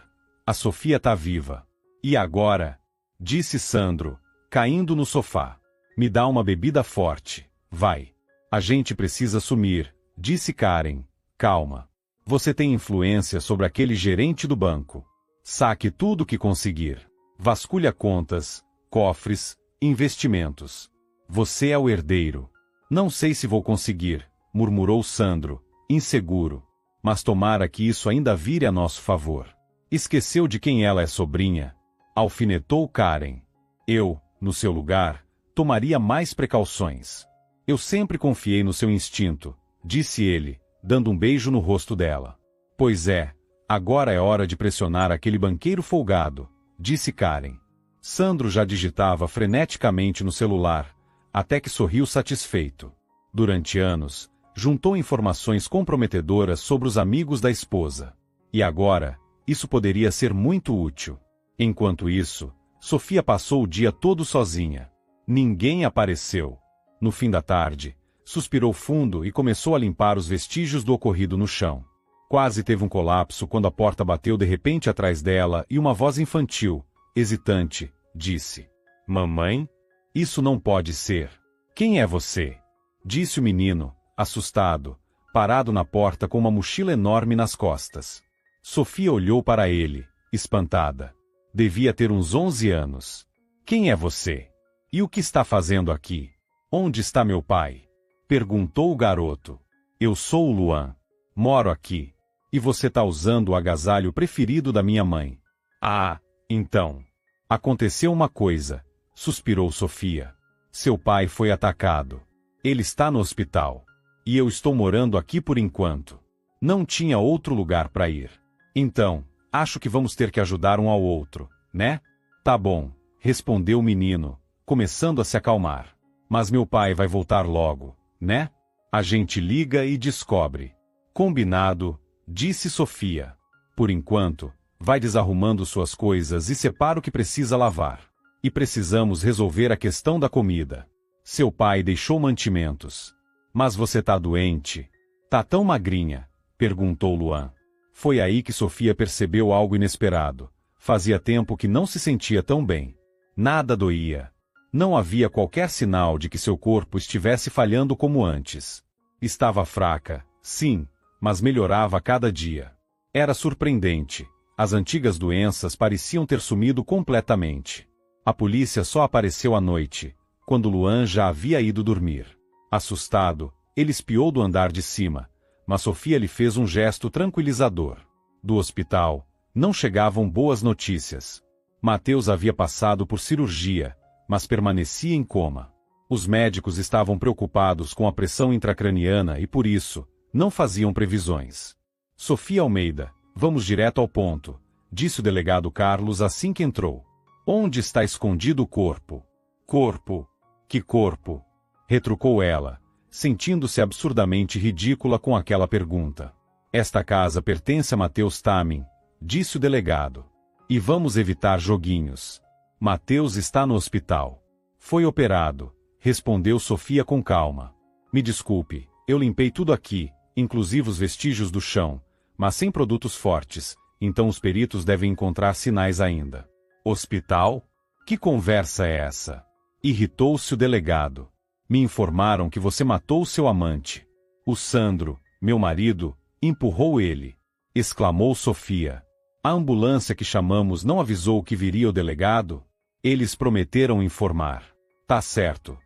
Speaker 1: a Sofia tá viva. E agora? Disse Sandro, caindo no sofá. Me dá uma bebida forte, vai. A gente precisa sumir, disse Karen. Calma. Você tem influência sobre aquele gerente do banco. Saque tudo o que conseguir. Vasculha contas, cofres, investimentos. Você é o herdeiro. Não sei se vou conseguir, murmurou Sandro, inseguro. Mas tomara que isso ainda vire a nosso favor. Esqueceu de quem ela é sobrinha? Alfinetou Karen. Eu, no seu lugar, tomaria mais precauções. Eu sempre confiei no seu instinto, disse ele, dando um beijo no rosto dela. Pois é, agora é hora de pressionar aquele banqueiro folgado, disse Karen. Sandro já digitava freneticamente no celular, até que sorriu satisfeito. Durante anos, juntou informações comprometedoras sobre os amigos da esposa. E agora, isso poderia ser muito útil. Enquanto isso, Sofia passou o dia todo sozinha. Ninguém apareceu. No fim da tarde, suspirou fundo e começou a limpar os vestígios do ocorrido no chão. Quase teve um colapso quando a porta bateu de repente atrás dela e uma voz infantil, hesitante, disse: Mamãe? Isso não pode ser. Quem é você? Disse o menino, assustado, parado na porta com uma mochila enorme nas costas. Sofia olhou para ele, espantada. Devia ter uns 11 anos. Quem é você? E o que está fazendo aqui? Onde está meu pai? Perguntou o garoto. Eu sou o Luan. Moro aqui. E você está usando o agasalho preferido da minha mãe. Ah, então. Aconteceu uma coisa, suspirou Sofia. Seu pai foi atacado. Ele está no hospital. E eu estou morando aqui por enquanto. Não tinha outro lugar para ir. Então, acho que vamos ter que ajudar um ao outro, né? Tá bom, respondeu o menino, começando a se acalmar. Mas meu pai vai voltar logo, né? A gente liga e descobre. Combinado, disse Sofia. Por enquanto, vai desarrumando suas coisas e separa o que precisa lavar. E precisamos resolver a questão da comida. Seu pai deixou mantimentos. Mas você tá doente? Tá tão magrinha? Perguntou Luan. Foi aí que Sofia percebeu algo inesperado. Fazia tempo que não se sentia tão bem. Nada doía. Não havia qualquer sinal de que seu corpo estivesse falhando como antes. Estava fraca, sim, mas melhorava a cada dia. Era surpreendente. As antigas doenças pareciam ter sumido completamente. A polícia só apareceu à noite, quando Luan já havia ido dormir. Assustado, ele espiou do andar de cima, mas Sofia lhe fez um gesto tranquilizador. Do hospital, não chegavam boas notícias. Mateus havia passado por cirurgia, mas permanecia em coma. Os médicos estavam preocupados com a pressão intracraniana e por isso, não faziam previsões. Sofia Almeida, vamos direto ao ponto, disse o delegado Carlos assim que entrou. Onde está escondido o corpo? Corpo? Que corpo? Retrucou ela, sentindo-se absurdamente ridícula com aquela pergunta. Esta casa pertence a Mateus Tamin, disse o delegado. E vamos evitar joguinhos. Mateus está no hospital. Foi operado, respondeu Sofia com calma. Me desculpe, eu limpei tudo aqui, inclusive os vestígios do chão, mas sem produtos fortes, então os peritos devem encontrar sinais ainda. Hospital? Que conversa é essa? Irritou-se o delegado. Me informaram que você matou seu amante. O Sandro, meu marido, empurrou ele. Exclamou Sofia. A ambulância que chamamos não avisou que viria o delegado? Eles prometeram informar. Tá certo.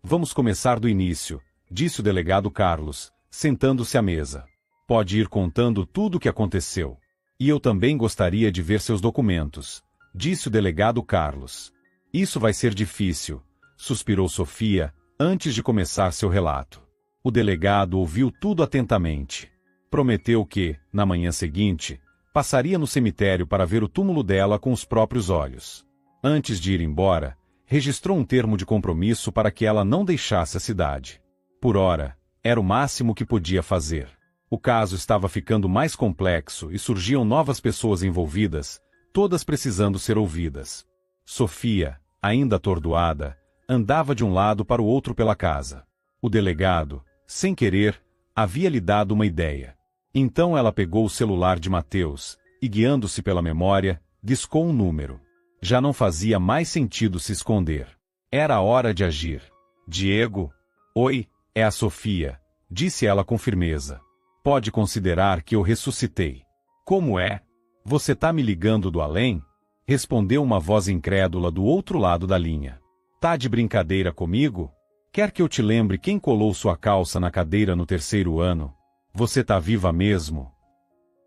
Speaker 1: Vamos começar do início, disse o delegado Carlos, sentando-se à mesa. Pode ir contando tudo o que aconteceu. E eu também gostaria de ver seus documentos, disse o delegado Carlos. Isso vai ser difícil, suspirou Sofia, antes de começar seu relato. O delegado ouviu tudo atentamente. Prometeu que, na manhã seguinte, passaria no cemitério para ver o túmulo dela com os próprios olhos. Antes de ir embora, registrou um termo de compromisso para que ela não deixasse a cidade. Por ora, era o máximo que podia fazer. O caso estava ficando mais complexo e surgiam novas pessoas envolvidas, todas precisando ser ouvidas. Sofia, ainda atordoada, andava de um lado para o outro pela casa. O delegado, sem querer, havia lhe dado uma ideia. Então ela pegou o celular de Mateus e, guiando-se pela memória, discou um número. Já não fazia mais sentido se esconder. Era a hora de agir. Diego? Oi, é a Sofia, disse ela com firmeza. Pode considerar que eu ressuscitei. Como é? Você tá me ligando do além? Respondeu uma voz incrédula do outro lado da linha. Tá de brincadeira comigo? Quer que eu te lembre quem colou sua calça na cadeira no 3º ano? Você tá viva mesmo?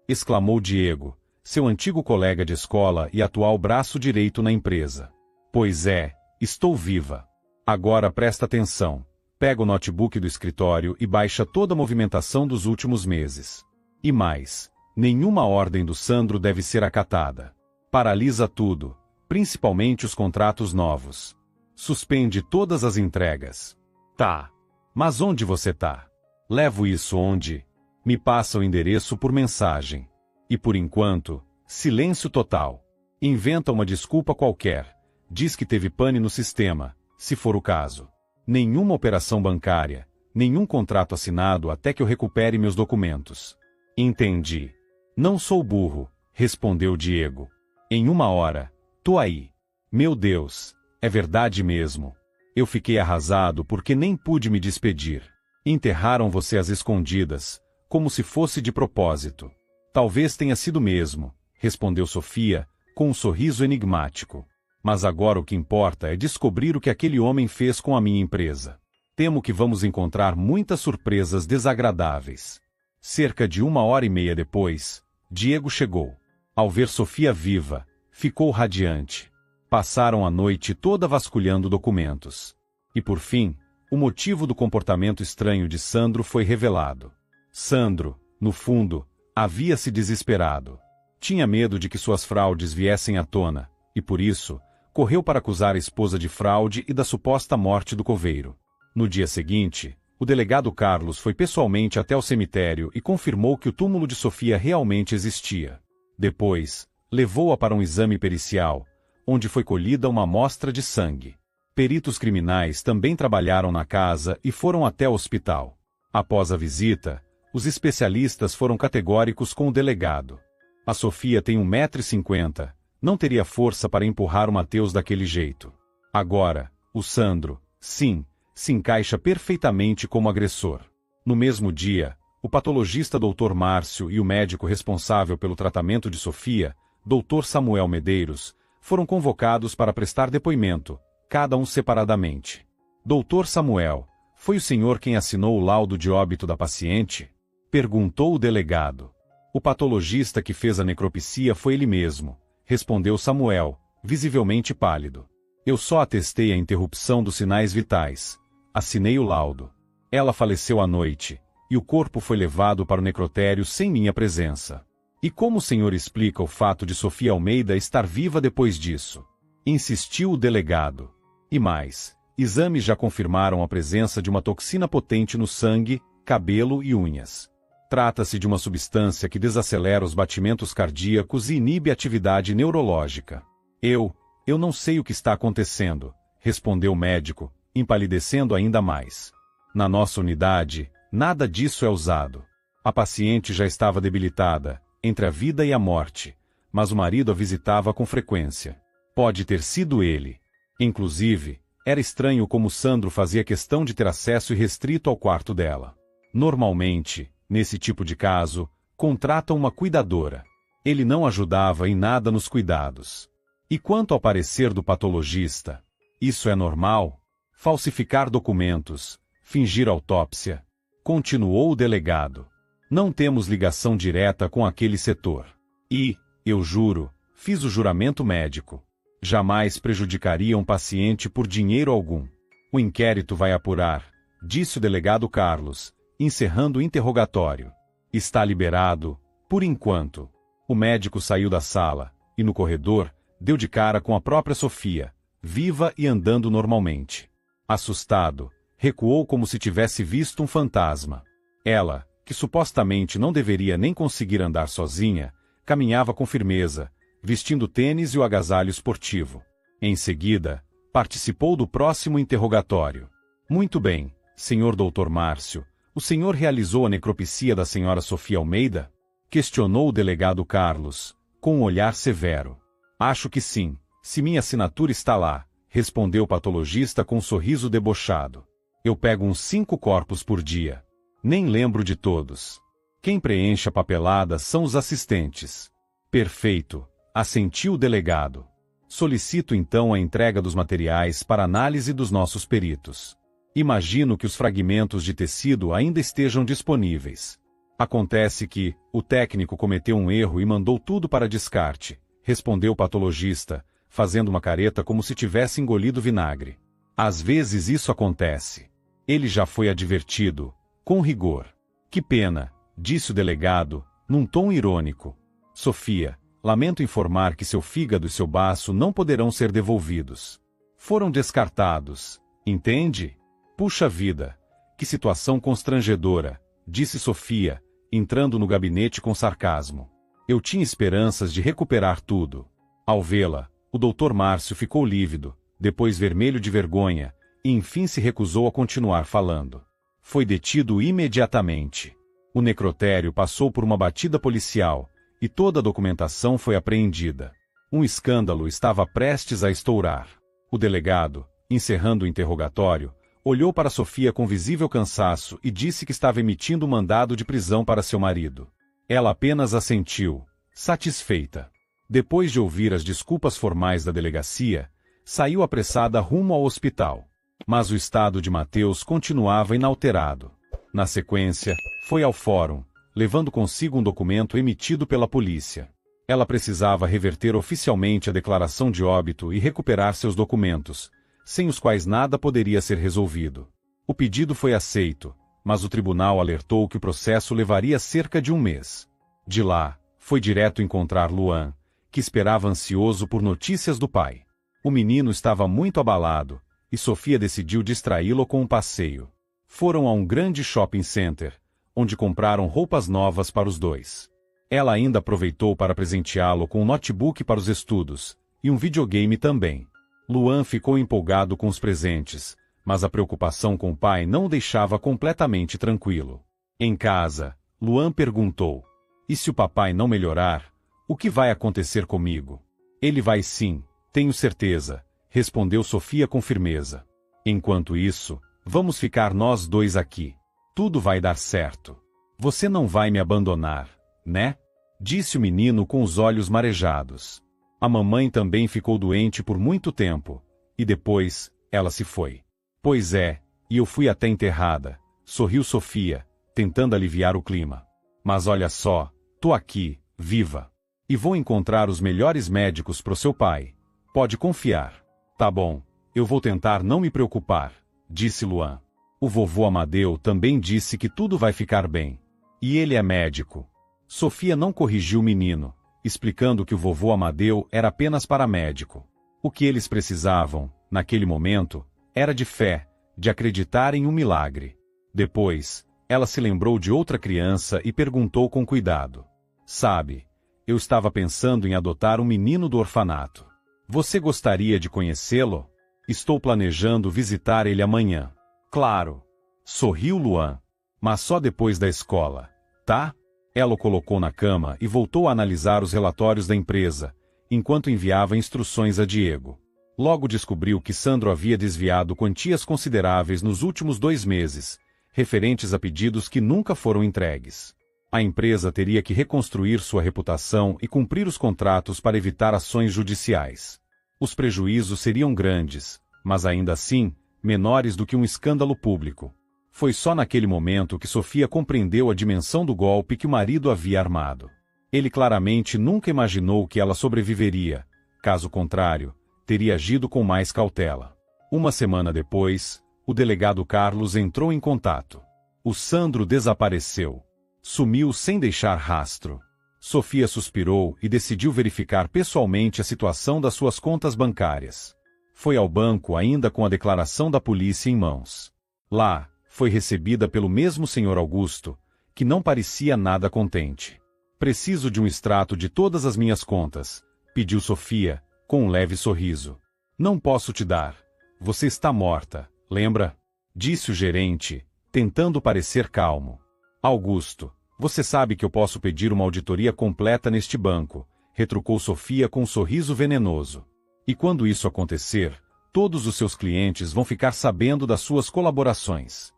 Speaker 1: Exclamou Diego, seu antigo colega de escola e atual braço direito na empresa. Pois é, estou viva. Agora presta atenção. Pega o notebook do escritório e baixa toda a movimentação dos últimos meses. E mais, nenhuma ordem do Sandro deve ser acatada. Paralisa tudo, principalmente os contratos novos. Suspende todas as entregas. Tá. Mas onde você tá? Levo isso onde? Me passa o endereço por mensagem. E por enquanto, silêncio total. Inventa uma desculpa qualquer. Diz que teve pane no sistema, se for o caso. Nenhuma operação bancária, nenhum contrato assinado até que eu recupere meus documentos. Entendi. Não sou burro, respondeu Diego. Em 1 hora, tô aí. Meu Deus, é verdade mesmo. Eu fiquei arrasado porque nem pude me despedir. Enterraram você às escondidas, como se fosse de propósito. Talvez tenha sido mesmo, respondeu Sofia, com um sorriso enigmático. Mas agora o que importa é descobrir o que aquele homem fez com a minha empresa. Temo que vamos encontrar muitas surpresas desagradáveis. Cerca de 1h30 depois, Diego chegou. Ao ver Sofia viva, ficou radiante. Passaram a noite toda vasculhando documentos. E por fim, o motivo do comportamento estranho de Sandro foi revelado. Sandro, no fundo, havia se desesperado. Tinha medo de que suas fraudes viessem à tona, e por isso, correu para acusar a esposa de fraude e da suposta morte do coveiro. No dia seguinte, o delegado Carlos foi pessoalmente até o cemitério e confirmou que o túmulo de Sofia realmente existia. Depois, levou-a para um exame pericial, onde foi colhida uma amostra de sangue. Peritos criminais também trabalharam na casa e foram até o hospital. Após a visita, os especialistas foram categóricos com o delegado. A Sofia tem 1,50 m, não teria força para empurrar o Mateus daquele jeito. Agora, o Sandro, sim, se encaixa perfeitamente como agressor. No mesmo dia, o patologista Dr. Márcio e o médico responsável pelo tratamento de Sofia, Dr. Samuel Medeiros, foram convocados para prestar depoimento, cada um separadamente. Dr. Samuel, foi o senhor quem assinou o laudo de óbito da paciente? Perguntou o delegado. O patologista que fez a necropsia foi ele mesmo, respondeu Samuel, visivelmente pálido. Eu só atestei a interrupção dos sinais vitais. Assinei o laudo. Ela faleceu à noite, e o corpo foi levado para o necrotério sem minha presença. E como o senhor explica o fato de Sofia Almeida estar viva depois disso? Insistiu o delegado. E mais, exames já confirmaram a presença de uma toxina potente no sangue, cabelo e unhas. Trata-se de uma substância que desacelera os batimentos cardíacos e inibe a atividade neurológica. Eu não sei o que está acontecendo, respondeu o médico, empalidecendo ainda mais. Na nossa unidade, nada disso é usado. A paciente já estava debilitada, entre a vida e a morte, mas o marido a visitava com frequência. Pode ter sido ele. Inclusive, era estranho como Sandro fazia questão de ter acesso irrestrito ao quarto dela. Normalmente, nesse tipo de caso, contratam uma cuidadora. Ele não ajudava em nada nos cuidados. E quanto ao parecer do patologista? Isso é normal? Falsificar documentos, fingir autópsia? Continuou o delegado. Não temos ligação direta com aquele setor. E, eu juro, fiz o juramento médico. Jamais prejudicaria um paciente por dinheiro algum. O inquérito vai apurar, disse o delegado Carlos, encerrando o interrogatório. Está liberado, por enquanto. O médico saiu da sala, e no corredor, deu de cara com a própria Sofia, viva e andando normalmente. Assustado, recuou como se tivesse visto um fantasma. Ela, que supostamente não deveria nem conseguir andar sozinha, caminhava com firmeza, vestindo tênis e o agasalho esportivo. Em seguida, participou do próximo interrogatório. Muito bem, senhor Dr. Márcio, o senhor realizou a necropsia da senhora Sofia Almeida? Questionou o delegado Carlos, com um olhar severo. Acho que sim, se minha assinatura está lá, respondeu o patologista com um sorriso debochado. Eu pego uns 5 corpos por dia. Nem lembro de todos. Quem preenche a papelada são os assistentes. Perfeito, assentiu o delegado. Solicito então a entrega dos materiais para análise dos nossos peritos. Imagino que os fragmentos de tecido ainda estejam disponíveis. Acontece que o técnico cometeu um erro e mandou tudo para descarte, respondeu o patologista, fazendo uma careta como se tivesse engolido vinagre. Às vezes isso acontece. Ele já foi advertido, com rigor. Que pena, disse o delegado, num tom irônico. Sofia, lamento informar que seu fígado e seu baço não poderão ser devolvidos. Foram descartados, entende? Puxa vida, que situação constrangedora, disse Sofia, entrando no gabinete com sarcasmo. Eu tinha esperanças de recuperar tudo. Ao vê-la, o Dr. Márcio ficou lívido, depois vermelho de vergonha, e enfim se recusou a continuar falando. Foi detido imediatamente. O necrotério passou por uma batida policial, e toda a documentação foi apreendida. Um escândalo estava prestes a estourar. O delegado, encerrando o interrogatório, olhou para Sofia com visível cansaço e disse que estava emitindo um mandado de prisão para seu marido. Ela apenas assentiu, satisfeita. Depois de ouvir as desculpas formais da delegacia, saiu apressada rumo ao hospital. Mas o estado de Mateus continuava inalterado. Na sequência, foi ao fórum, levando consigo um documento emitido pela polícia. Ela precisava reverter oficialmente a declaração de óbito e recuperar seus documentos, sem os quais nada poderia ser resolvido. O pedido foi aceito, mas o tribunal alertou que o processo levaria cerca de um mês. De lá, foi direto encontrar Luan, que esperava ansioso por notícias do pai. O menino estava muito abalado, e Sofia decidiu distraí-lo com um passeio. Foram a um grande shopping center, onde compraram roupas novas para os dois. Ela ainda aproveitou para presenteá-lo com um notebook para os estudos, e um videogame também. Luan ficou empolgado com os presentes, mas a preocupação com o pai não o deixava completamente tranquilo. Em casa, Luan perguntou: "E se o papai não melhorar, o que vai acontecer comigo?" "Ele vai sim, tenho certeza", respondeu Sofia com firmeza. "Enquanto isso, vamos ficar nós dois aqui. Tudo vai dar certo. Você não vai me abandonar, né?" disse o menino com os olhos marejados. A mamãe também ficou doente por muito tempo, e depois, ela se foi. "Pois é, e eu fui até enterrada", sorriu Sofia, tentando aliviar o clima. "Mas olha só, tô aqui, viva. E vou encontrar os melhores médicos pro seu pai. Pode confiar." "Tá bom, eu vou tentar não me preocupar", disse Luan. O vovô Amadeu também disse que tudo vai ficar bem. E ele é médico. Sofia não corrigiu o menino, explicando que o vovô Amadeu era apenas paramédico. O que eles precisavam, naquele momento, era de fé, de acreditar em um milagre. Depois, ela se lembrou de outra criança e perguntou com cuidado: "Sabe, eu estava pensando em adotar um menino do orfanato. Você gostaria de conhecê-lo? Estou planejando visitar ele amanhã." "Claro", sorriu Luan. "Mas só depois da escola, tá?" Ela o colocou na cama e voltou a analisar os relatórios da empresa, enquanto enviava instruções a Diego. Logo descobriu que Sandro havia desviado quantias consideráveis nos últimos 2 meses, referentes a pedidos que nunca foram entregues. A empresa teria que reconstruir sua reputação e cumprir os contratos para evitar ações judiciais. Os prejuízos seriam grandes, mas ainda assim, menores do que um escândalo público. Foi só naquele momento que Sofia compreendeu a dimensão do golpe que o marido havia armado. Ele claramente nunca imaginou que ela sobreviveria, caso contrário, teria agido com mais cautela. Uma semana depois, o delegado Carlos entrou em contato. O Sandro desapareceu. Sumiu sem deixar rastro. Sofia suspirou e decidiu verificar pessoalmente a situação das suas contas bancárias. Foi ao banco ainda com a declaração da polícia em mãos. Lá, foi recebida pelo mesmo Sr. Augusto, que não parecia nada contente. "Preciso de um extrato de todas as minhas contas", pediu Sofia, com um leve sorriso. "Não posso te dar. Você está morta, lembra?" disse o gerente, tentando parecer calmo. "Augusto, você sabe que eu posso pedir uma auditoria completa neste banco", retrucou Sofia com um sorriso venenoso. "E quando isso acontecer, todos os seus clientes vão ficar sabendo das suas colaborações."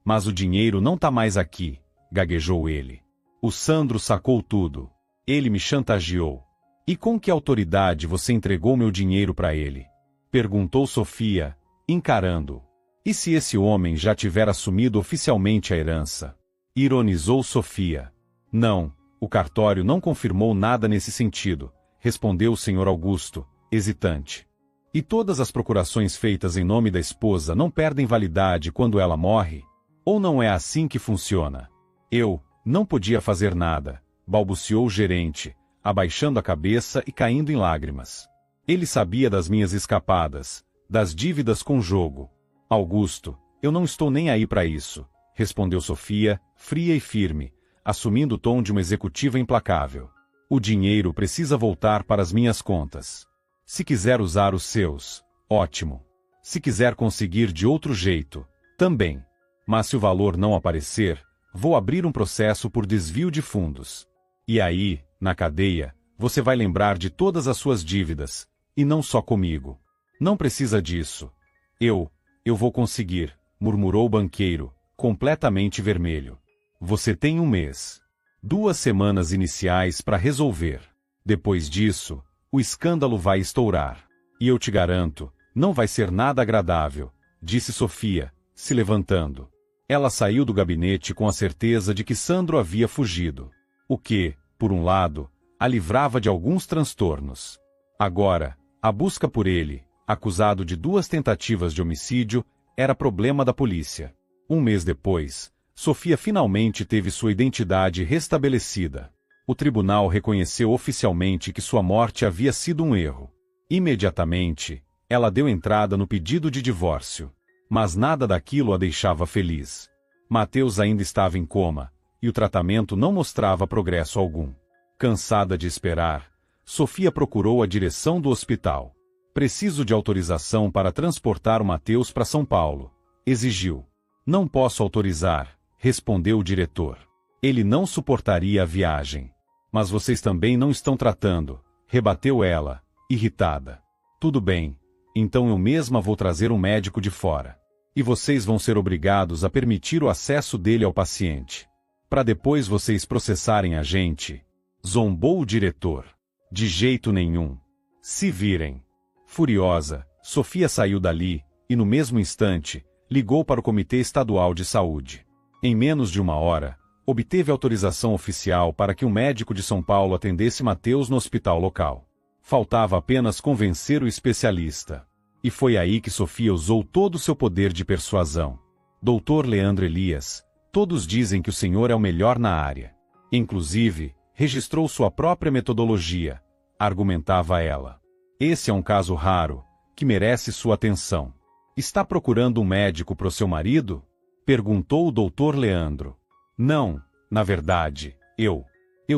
Speaker 1: "Mas o dinheiro não tá mais aqui", gaguejou ele. "O Sandro sacou tudo. Ele me chantageou." "E com que autoridade você entregou meu dinheiro para ele?" perguntou Sofia, encarando-o. "E se esse homem já tiver assumido oficialmente a herança? Ironizou Sofia. Não, o cartório não confirmou nada nesse sentido, respondeu o Sr. Augusto, hesitante. E todas as procurações feitas em nome da esposa não perdem validade quando ela morre? Ou não é assim que funciona? Eu não podia fazer nada, balbuciou o gerente, abaixando a cabeça e caindo em lágrimas. Ele sabia das minhas escapadas, das dívidas com jogo. Augusto, eu não estou nem aí para isso, respondeu Sofia, fria e firme, assumindo o tom de uma executiva implacável. O dinheiro precisa voltar para as minhas contas. Se quiser usar os seus, ótimo. Se quiser conseguir de outro jeito, também. Mas se o valor não aparecer, vou abrir um processo por desvio de fundos. E aí, na cadeia, você vai lembrar de todas as suas dívidas, e não só comigo. Não precisa disso. Eu vou conseguir, murmurou o banqueiro, completamente vermelho. Você tem 1 mês. 2 semanas iniciais para resolver. Depois disso, o escândalo vai estourar. E eu te garanto, não vai ser nada agradável, disse Sofia, se levantando. Ela saiu do gabinete com a certeza de que Sandro havia fugido. O que, por um lado, a livrava de alguns transtornos. Agora, a busca por ele, acusado de 2 tentativas de homicídio, era problema da polícia. 1 mês depois, Sofia finalmente teve sua identidade restabelecida. O tribunal reconheceu oficialmente que sua morte havia sido um erro. Imediatamente, ela deu entrada no pedido de divórcio. Mas nada daquilo a deixava feliz. Mateus ainda estava em coma, e o tratamento não mostrava progresso algum. Cansada de esperar, Sofia procurou a direção do hospital. Preciso de autorização para transportar o Mateus para São Paulo, exigiu. Não posso autorizar, respondeu o diretor. Ele não suportaria a viagem. Mas vocês também não estão tratando, rebateu ela, irritada. Tudo bem, então eu mesma vou trazer um médico de fora. E vocês vão ser obrigados a permitir o acesso dele ao paciente. Para depois vocês processarem a gente. Zombou o diretor. De jeito nenhum. Se virem. Furiosa, Sofia saiu dali, e no mesmo instante, ligou para o Comitê Estadual de Saúde. Em menos de 1 hora, obteve autorização oficial para que um médico de São Paulo atendesse Mateus no hospital local. Faltava apenas convencer o especialista. E foi aí que Sofia usou todo o seu poder de persuasão. Doutor Leandro Elias, todos dizem que o senhor é o melhor na área. Inclusive, registrou sua própria metodologia, argumentava ela. Esse é um caso raro, que merece sua atenção. Está procurando um médico para o seu marido? Perguntou o doutor Leandro. Não, na verdade, eu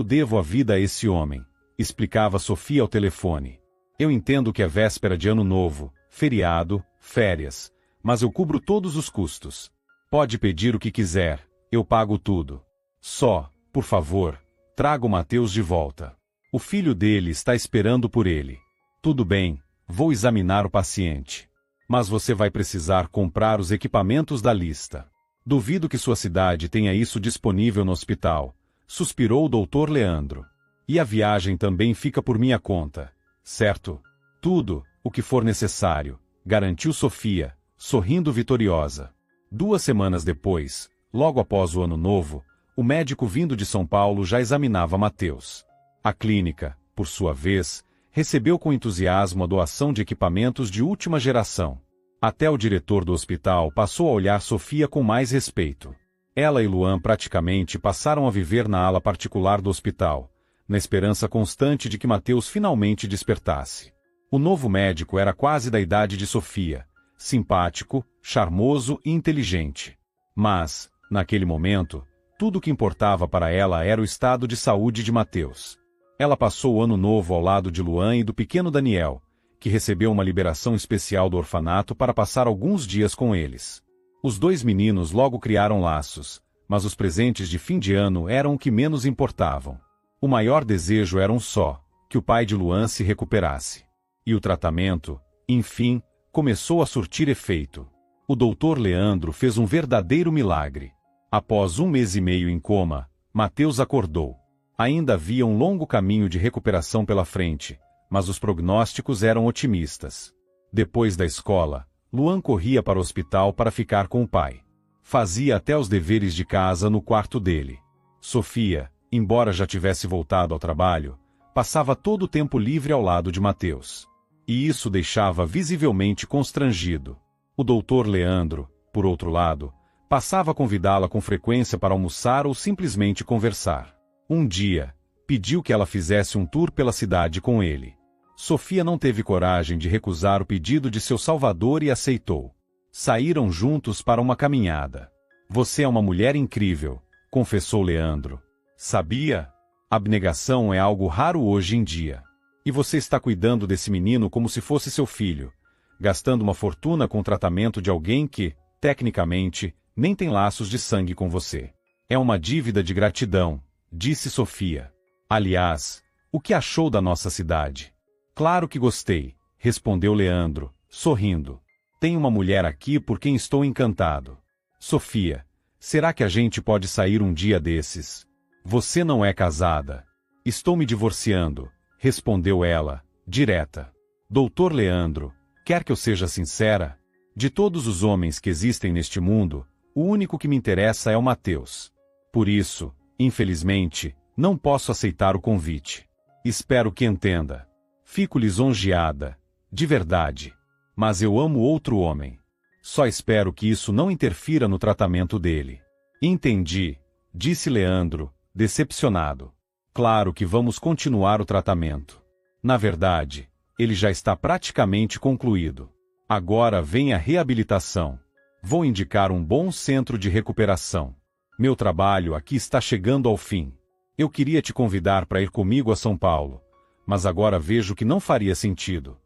Speaker 1: devo a vida a esse homem, explicava Sofia ao telefone. Eu entendo que é véspera de Ano Novo, feriado, férias, mas eu cubro todos os custos. Pode pedir o que quiser, eu pago tudo. Só, por favor, traga o Mateus de volta. O filho dele está esperando por ele. Tudo bem, vou examinar o paciente. Mas você vai precisar comprar os equipamentos da lista. Duvido que sua cidade tenha isso disponível no hospital, suspirou o doutor Leandro. E a viagem também fica por minha conta, certo? Tudo, o que for necessário, garantiu Sofia, sorrindo vitoriosa. 2 semanas depois, logo após o Ano Novo, o médico vindo de São Paulo já examinava Mateus. A clínica, por sua vez, recebeu com entusiasmo a doação de equipamentos de última geração. Até o diretor do hospital passou a olhar Sofia com mais respeito. Ela e Luan praticamente passaram a viver na ala particular do hospital, na esperança constante de que Mateus finalmente despertasse. O novo médico era quase da idade de Sofia, simpático, charmoso e inteligente. Mas, naquele momento, tudo o que importava para ela era o estado de saúde de Mateus. Ela passou o Ano Novo ao lado de Luan e do pequeno Daniel, que recebeu uma liberação especial do orfanato para passar alguns dias com eles. Os 2 meninos logo criaram laços, mas os presentes de fim de ano eram o que menos importavam. O maior desejo era um só, que o pai de Luan se recuperasse. E o tratamento, enfim, começou a surtir efeito. O doutor Leandro fez um verdadeiro milagre. Após 1 mês e meio em coma, Mateus acordou. Ainda havia um longo caminho de recuperação pela frente, mas os prognósticos eram otimistas. Depois da escola, Luan corria para o hospital para ficar com o pai. Fazia até os deveres de casa no quarto dele. Sofia, embora já tivesse voltado ao trabalho, passava todo o tempo livre ao lado de Mateus. E isso deixava visivelmente constrangido. O doutor Leandro, por outro lado, passava a convidá-la com frequência para almoçar ou simplesmente conversar. Um dia, pediu que ela fizesse um tour pela cidade com ele. Sofia não teve coragem de recusar o pedido de seu salvador e aceitou. Saíram juntos para uma caminhada. Você é uma mulher incrível, confessou Leandro. Sabia? Abnegação é algo raro hoje em dia. E você está cuidando desse menino como se fosse seu filho, gastando uma fortuna com o tratamento de alguém que, tecnicamente, nem tem laços de sangue com você. É uma dívida de gratidão, disse Sofia. Aliás, o que achou da nossa cidade? Claro que gostei, respondeu Leandro, sorrindo. Tem uma mulher aqui por quem estou encantado. Sofia, será que a gente pode sair um dia desses? Você não é casada. Estou me divorciando, respondeu ela, direta. Doutor Leandro, quer que eu seja sincera? De todos os homens que existem neste mundo, o único que me interessa é o Mateus. Por isso, infelizmente, não posso aceitar o convite. Espero que entenda. Fico lisonjeada, de verdade. Mas eu amo outro homem. Só espero que isso não interfira no tratamento dele. Entendi, disse Leandro, decepcionado. Claro que vamos continuar o tratamento. Na verdade, ele já está praticamente concluído. Agora vem a reabilitação. Vou indicar um bom centro de recuperação. Meu trabalho aqui está chegando ao fim. Eu queria te convidar para ir comigo a São Paulo, mas agora vejo que não faria sentido.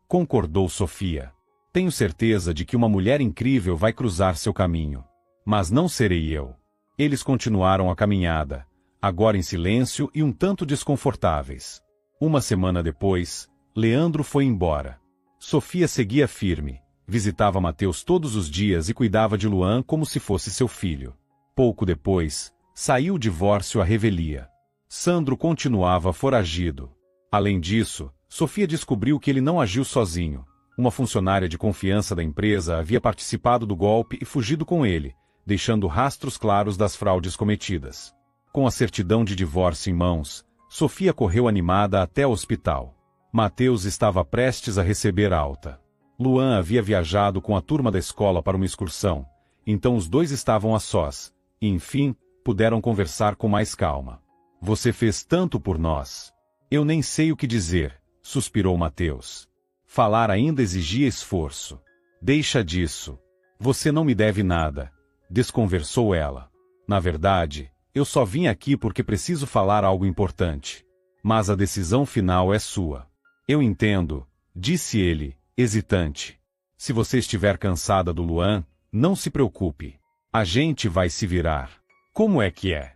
Speaker 1: Concordou Sofia. Tenho certeza de que uma mulher incrível vai cruzar seu caminho. Mas não serei eu. Eles continuaram a caminhada, agora em silêncio e um tanto desconfortáveis. Uma semana depois, Leandro foi embora. Sofia seguia firme, visitava Mateus todos os dias e cuidava de Luan como se fosse seu filho. Pouco depois, saiu o divórcio à revelia. Sandro continuava foragido. Além disso, Sofia descobriu que ele não agiu sozinho. Uma funcionária de confiança da empresa havia participado do golpe e fugido com ele, deixando rastros claros das fraudes cometidas. Com a certidão de divórcio em mãos, Sofia correu animada até o hospital. Mateus estava prestes a receber alta. Luan havia viajado com a turma da escola para uma excursão, então os dois estavam a sós, e enfim, puderam conversar com mais calma. Você fez tanto por nós. Eu nem sei o que dizer, suspirou Mateus. Falar ainda exigia esforço. Deixa disso. Você não me deve nada, desconversou ela. Na verdade, eu só vim aqui porque preciso falar algo importante. Mas a decisão final é sua. Eu entendo, disse ele, hesitante. Se você estiver cansada do Luan, não se preocupe. A gente vai se virar. Como é que é?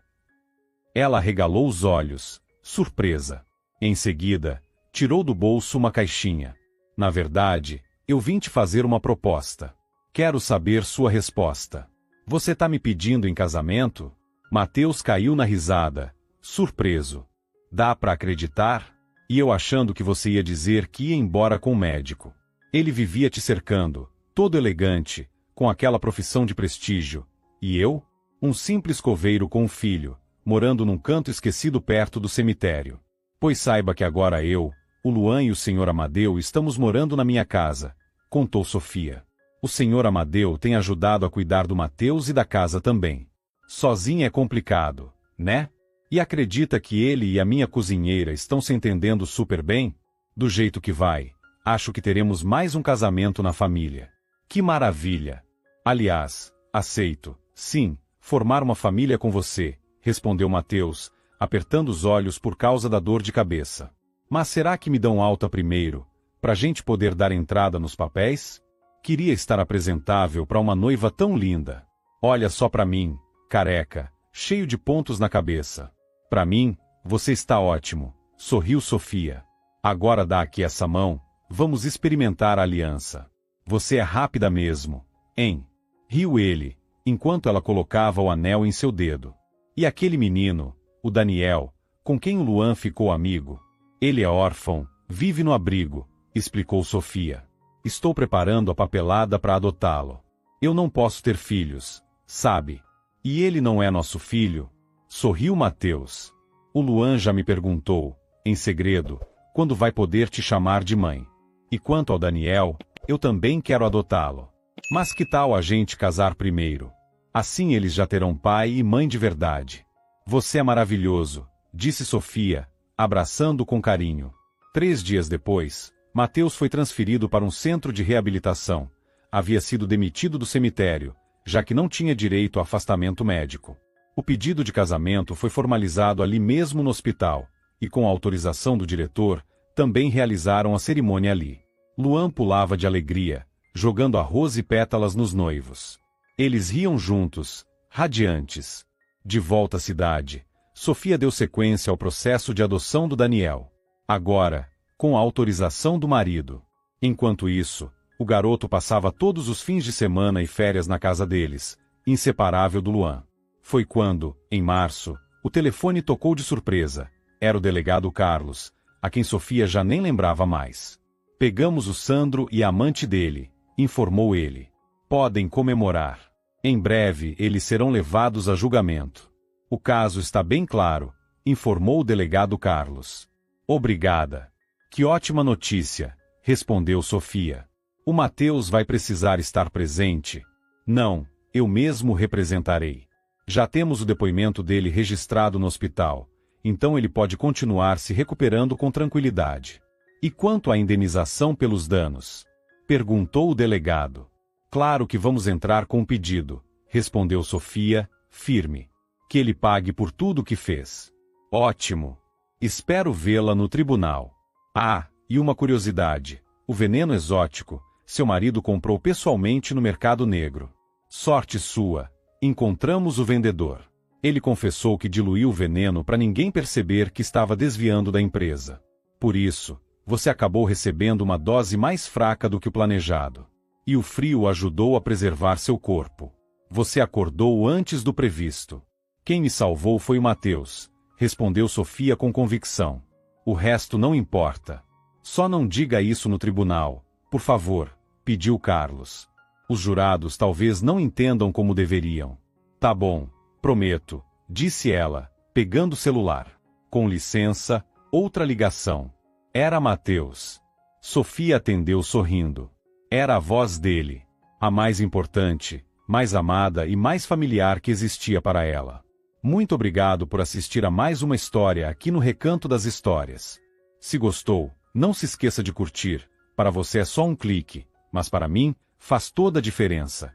Speaker 1: Ela arregalou os olhos, surpresa. Em seguida, tirou do bolso uma caixinha. Na verdade, eu vim te fazer uma proposta. Quero saber sua resposta. Você tá me pedindo em casamento? Mateus caiu na risada, surpreso. Dá pra acreditar? E eu achando que você ia dizer que ia embora com o médico. Ele vivia te cercando, todo elegante, com aquela profissão de prestígio. E eu? Um simples coveiro com um filho, morando num canto esquecido perto do cemitério. Pois saiba que agora eu, o Luan e o Sr. Amadeu estamos morando na minha casa, contou Sofia. O Sr. Amadeu tem ajudado a cuidar do Mateus e da casa também. Sozinho é complicado, né? E acredita que ele e a minha cozinheira estão se entendendo super bem? Do jeito que vai, acho que teremos mais um casamento na família. Que maravilha! Aliás, aceito, sim, formar uma família com você, respondeu Mateus, apertando os olhos por causa da dor de cabeça. Mas será que me dão alta primeiro, pra gente poder dar entrada nos papéis? Queria estar apresentável para uma noiva tão linda. Olha só pra mim, careca, cheio de pontos na cabeça. Pra mim, você está ótimo, sorriu Sofia. Agora dá aqui essa mão, vamos experimentar a aliança. Você é rápida mesmo, hein? Riu ele, enquanto ela colocava o anel em seu dedo. E aquele menino, o Daniel, com quem o Luan ficou amigo? Ele é órfão, vive no abrigo, explicou Sofia. Estou preparando a papelada para adotá-lo. Eu não posso ter filhos, sabe? E ele não é nosso filho? Sorriu Mateus. O Luan já me perguntou, em segredo, quando vai poder te chamar de mãe. E quanto ao Daniel, eu também quero adotá-lo. Mas que tal a gente casar primeiro? Assim eles já terão pai e mãe de verdade. Você é maravilhoso, disse Sofia, abraçando com carinho. 3 dias depois, Mateus foi transferido para um centro de reabilitação. Havia sido demitido do cemitério, já que não tinha direito a afastamento médico. O pedido de casamento foi formalizado ali mesmo no hospital, e com a autorização do diretor, também realizaram a cerimônia ali. Luan pulava de alegria, jogando arroz e pétalas nos noivos. Eles riam juntos, radiantes. De volta à cidade, Sofia deu sequência ao processo de adoção do Daniel. Agora, com a autorização do marido. Enquanto isso, o garoto passava todos os fins de semana e férias na casa deles, inseparável do Luan. Foi quando, em março, o telefone tocou de surpresa. Era o delegado Carlos, a quem Sofia já nem lembrava mais. Pegamos o Sandro e a amante dele, informou ele. Podem comemorar. Em breve eles serão levados a julgamento. O caso está bem claro, informou o delegado Carlos. Obrigada. Que ótima notícia, respondeu Sofia. O Mateus vai precisar estar presente? Não, eu mesmo representarei. Já temos o depoimento dele registrado no hospital, então ele pode continuar se recuperando com tranquilidade. E quanto à indenização pelos danos? Perguntou o delegado. Claro que vamos entrar com um pedido, respondeu Sofia, firme. Que ele pague por tudo o que fez. Ótimo. Espero vê-la no tribunal. Ah, e uma curiosidade. O veneno exótico, seu marido comprou pessoalmente no mercado negro. Sorte sua, encontramos o vendedor. Ele confessou que diluiu o veneno para ninguém perceber que estava desviando da empresa. Por isso, você acabou recebendo uma dose mais fraca do que o planejado. E o frio ajudou a preservar seu corpo. Você acordou antes do previsto. Quem me salvou foi o Mateus, respondeu Sofia com convicção. O resto não importa. Só não diga isso no tribunal, por favor, pediu Carlos. Os jurados talvez não entendam como deveriam. Tá bom, prometo, disse ela, pegando o celular. Com licença, outra ligação. Era Mateus. Sofia atendeu sorrindo. Era a voz dele, a mais importante, mais amada e mais familiar que existia para ela. Muito obrigado por assistir a mais uma história aqui no Recanto das Histórias. Se gostou, não se esqueça de curtir. Para você é só um clique, mas para mim, faz toda a diferença.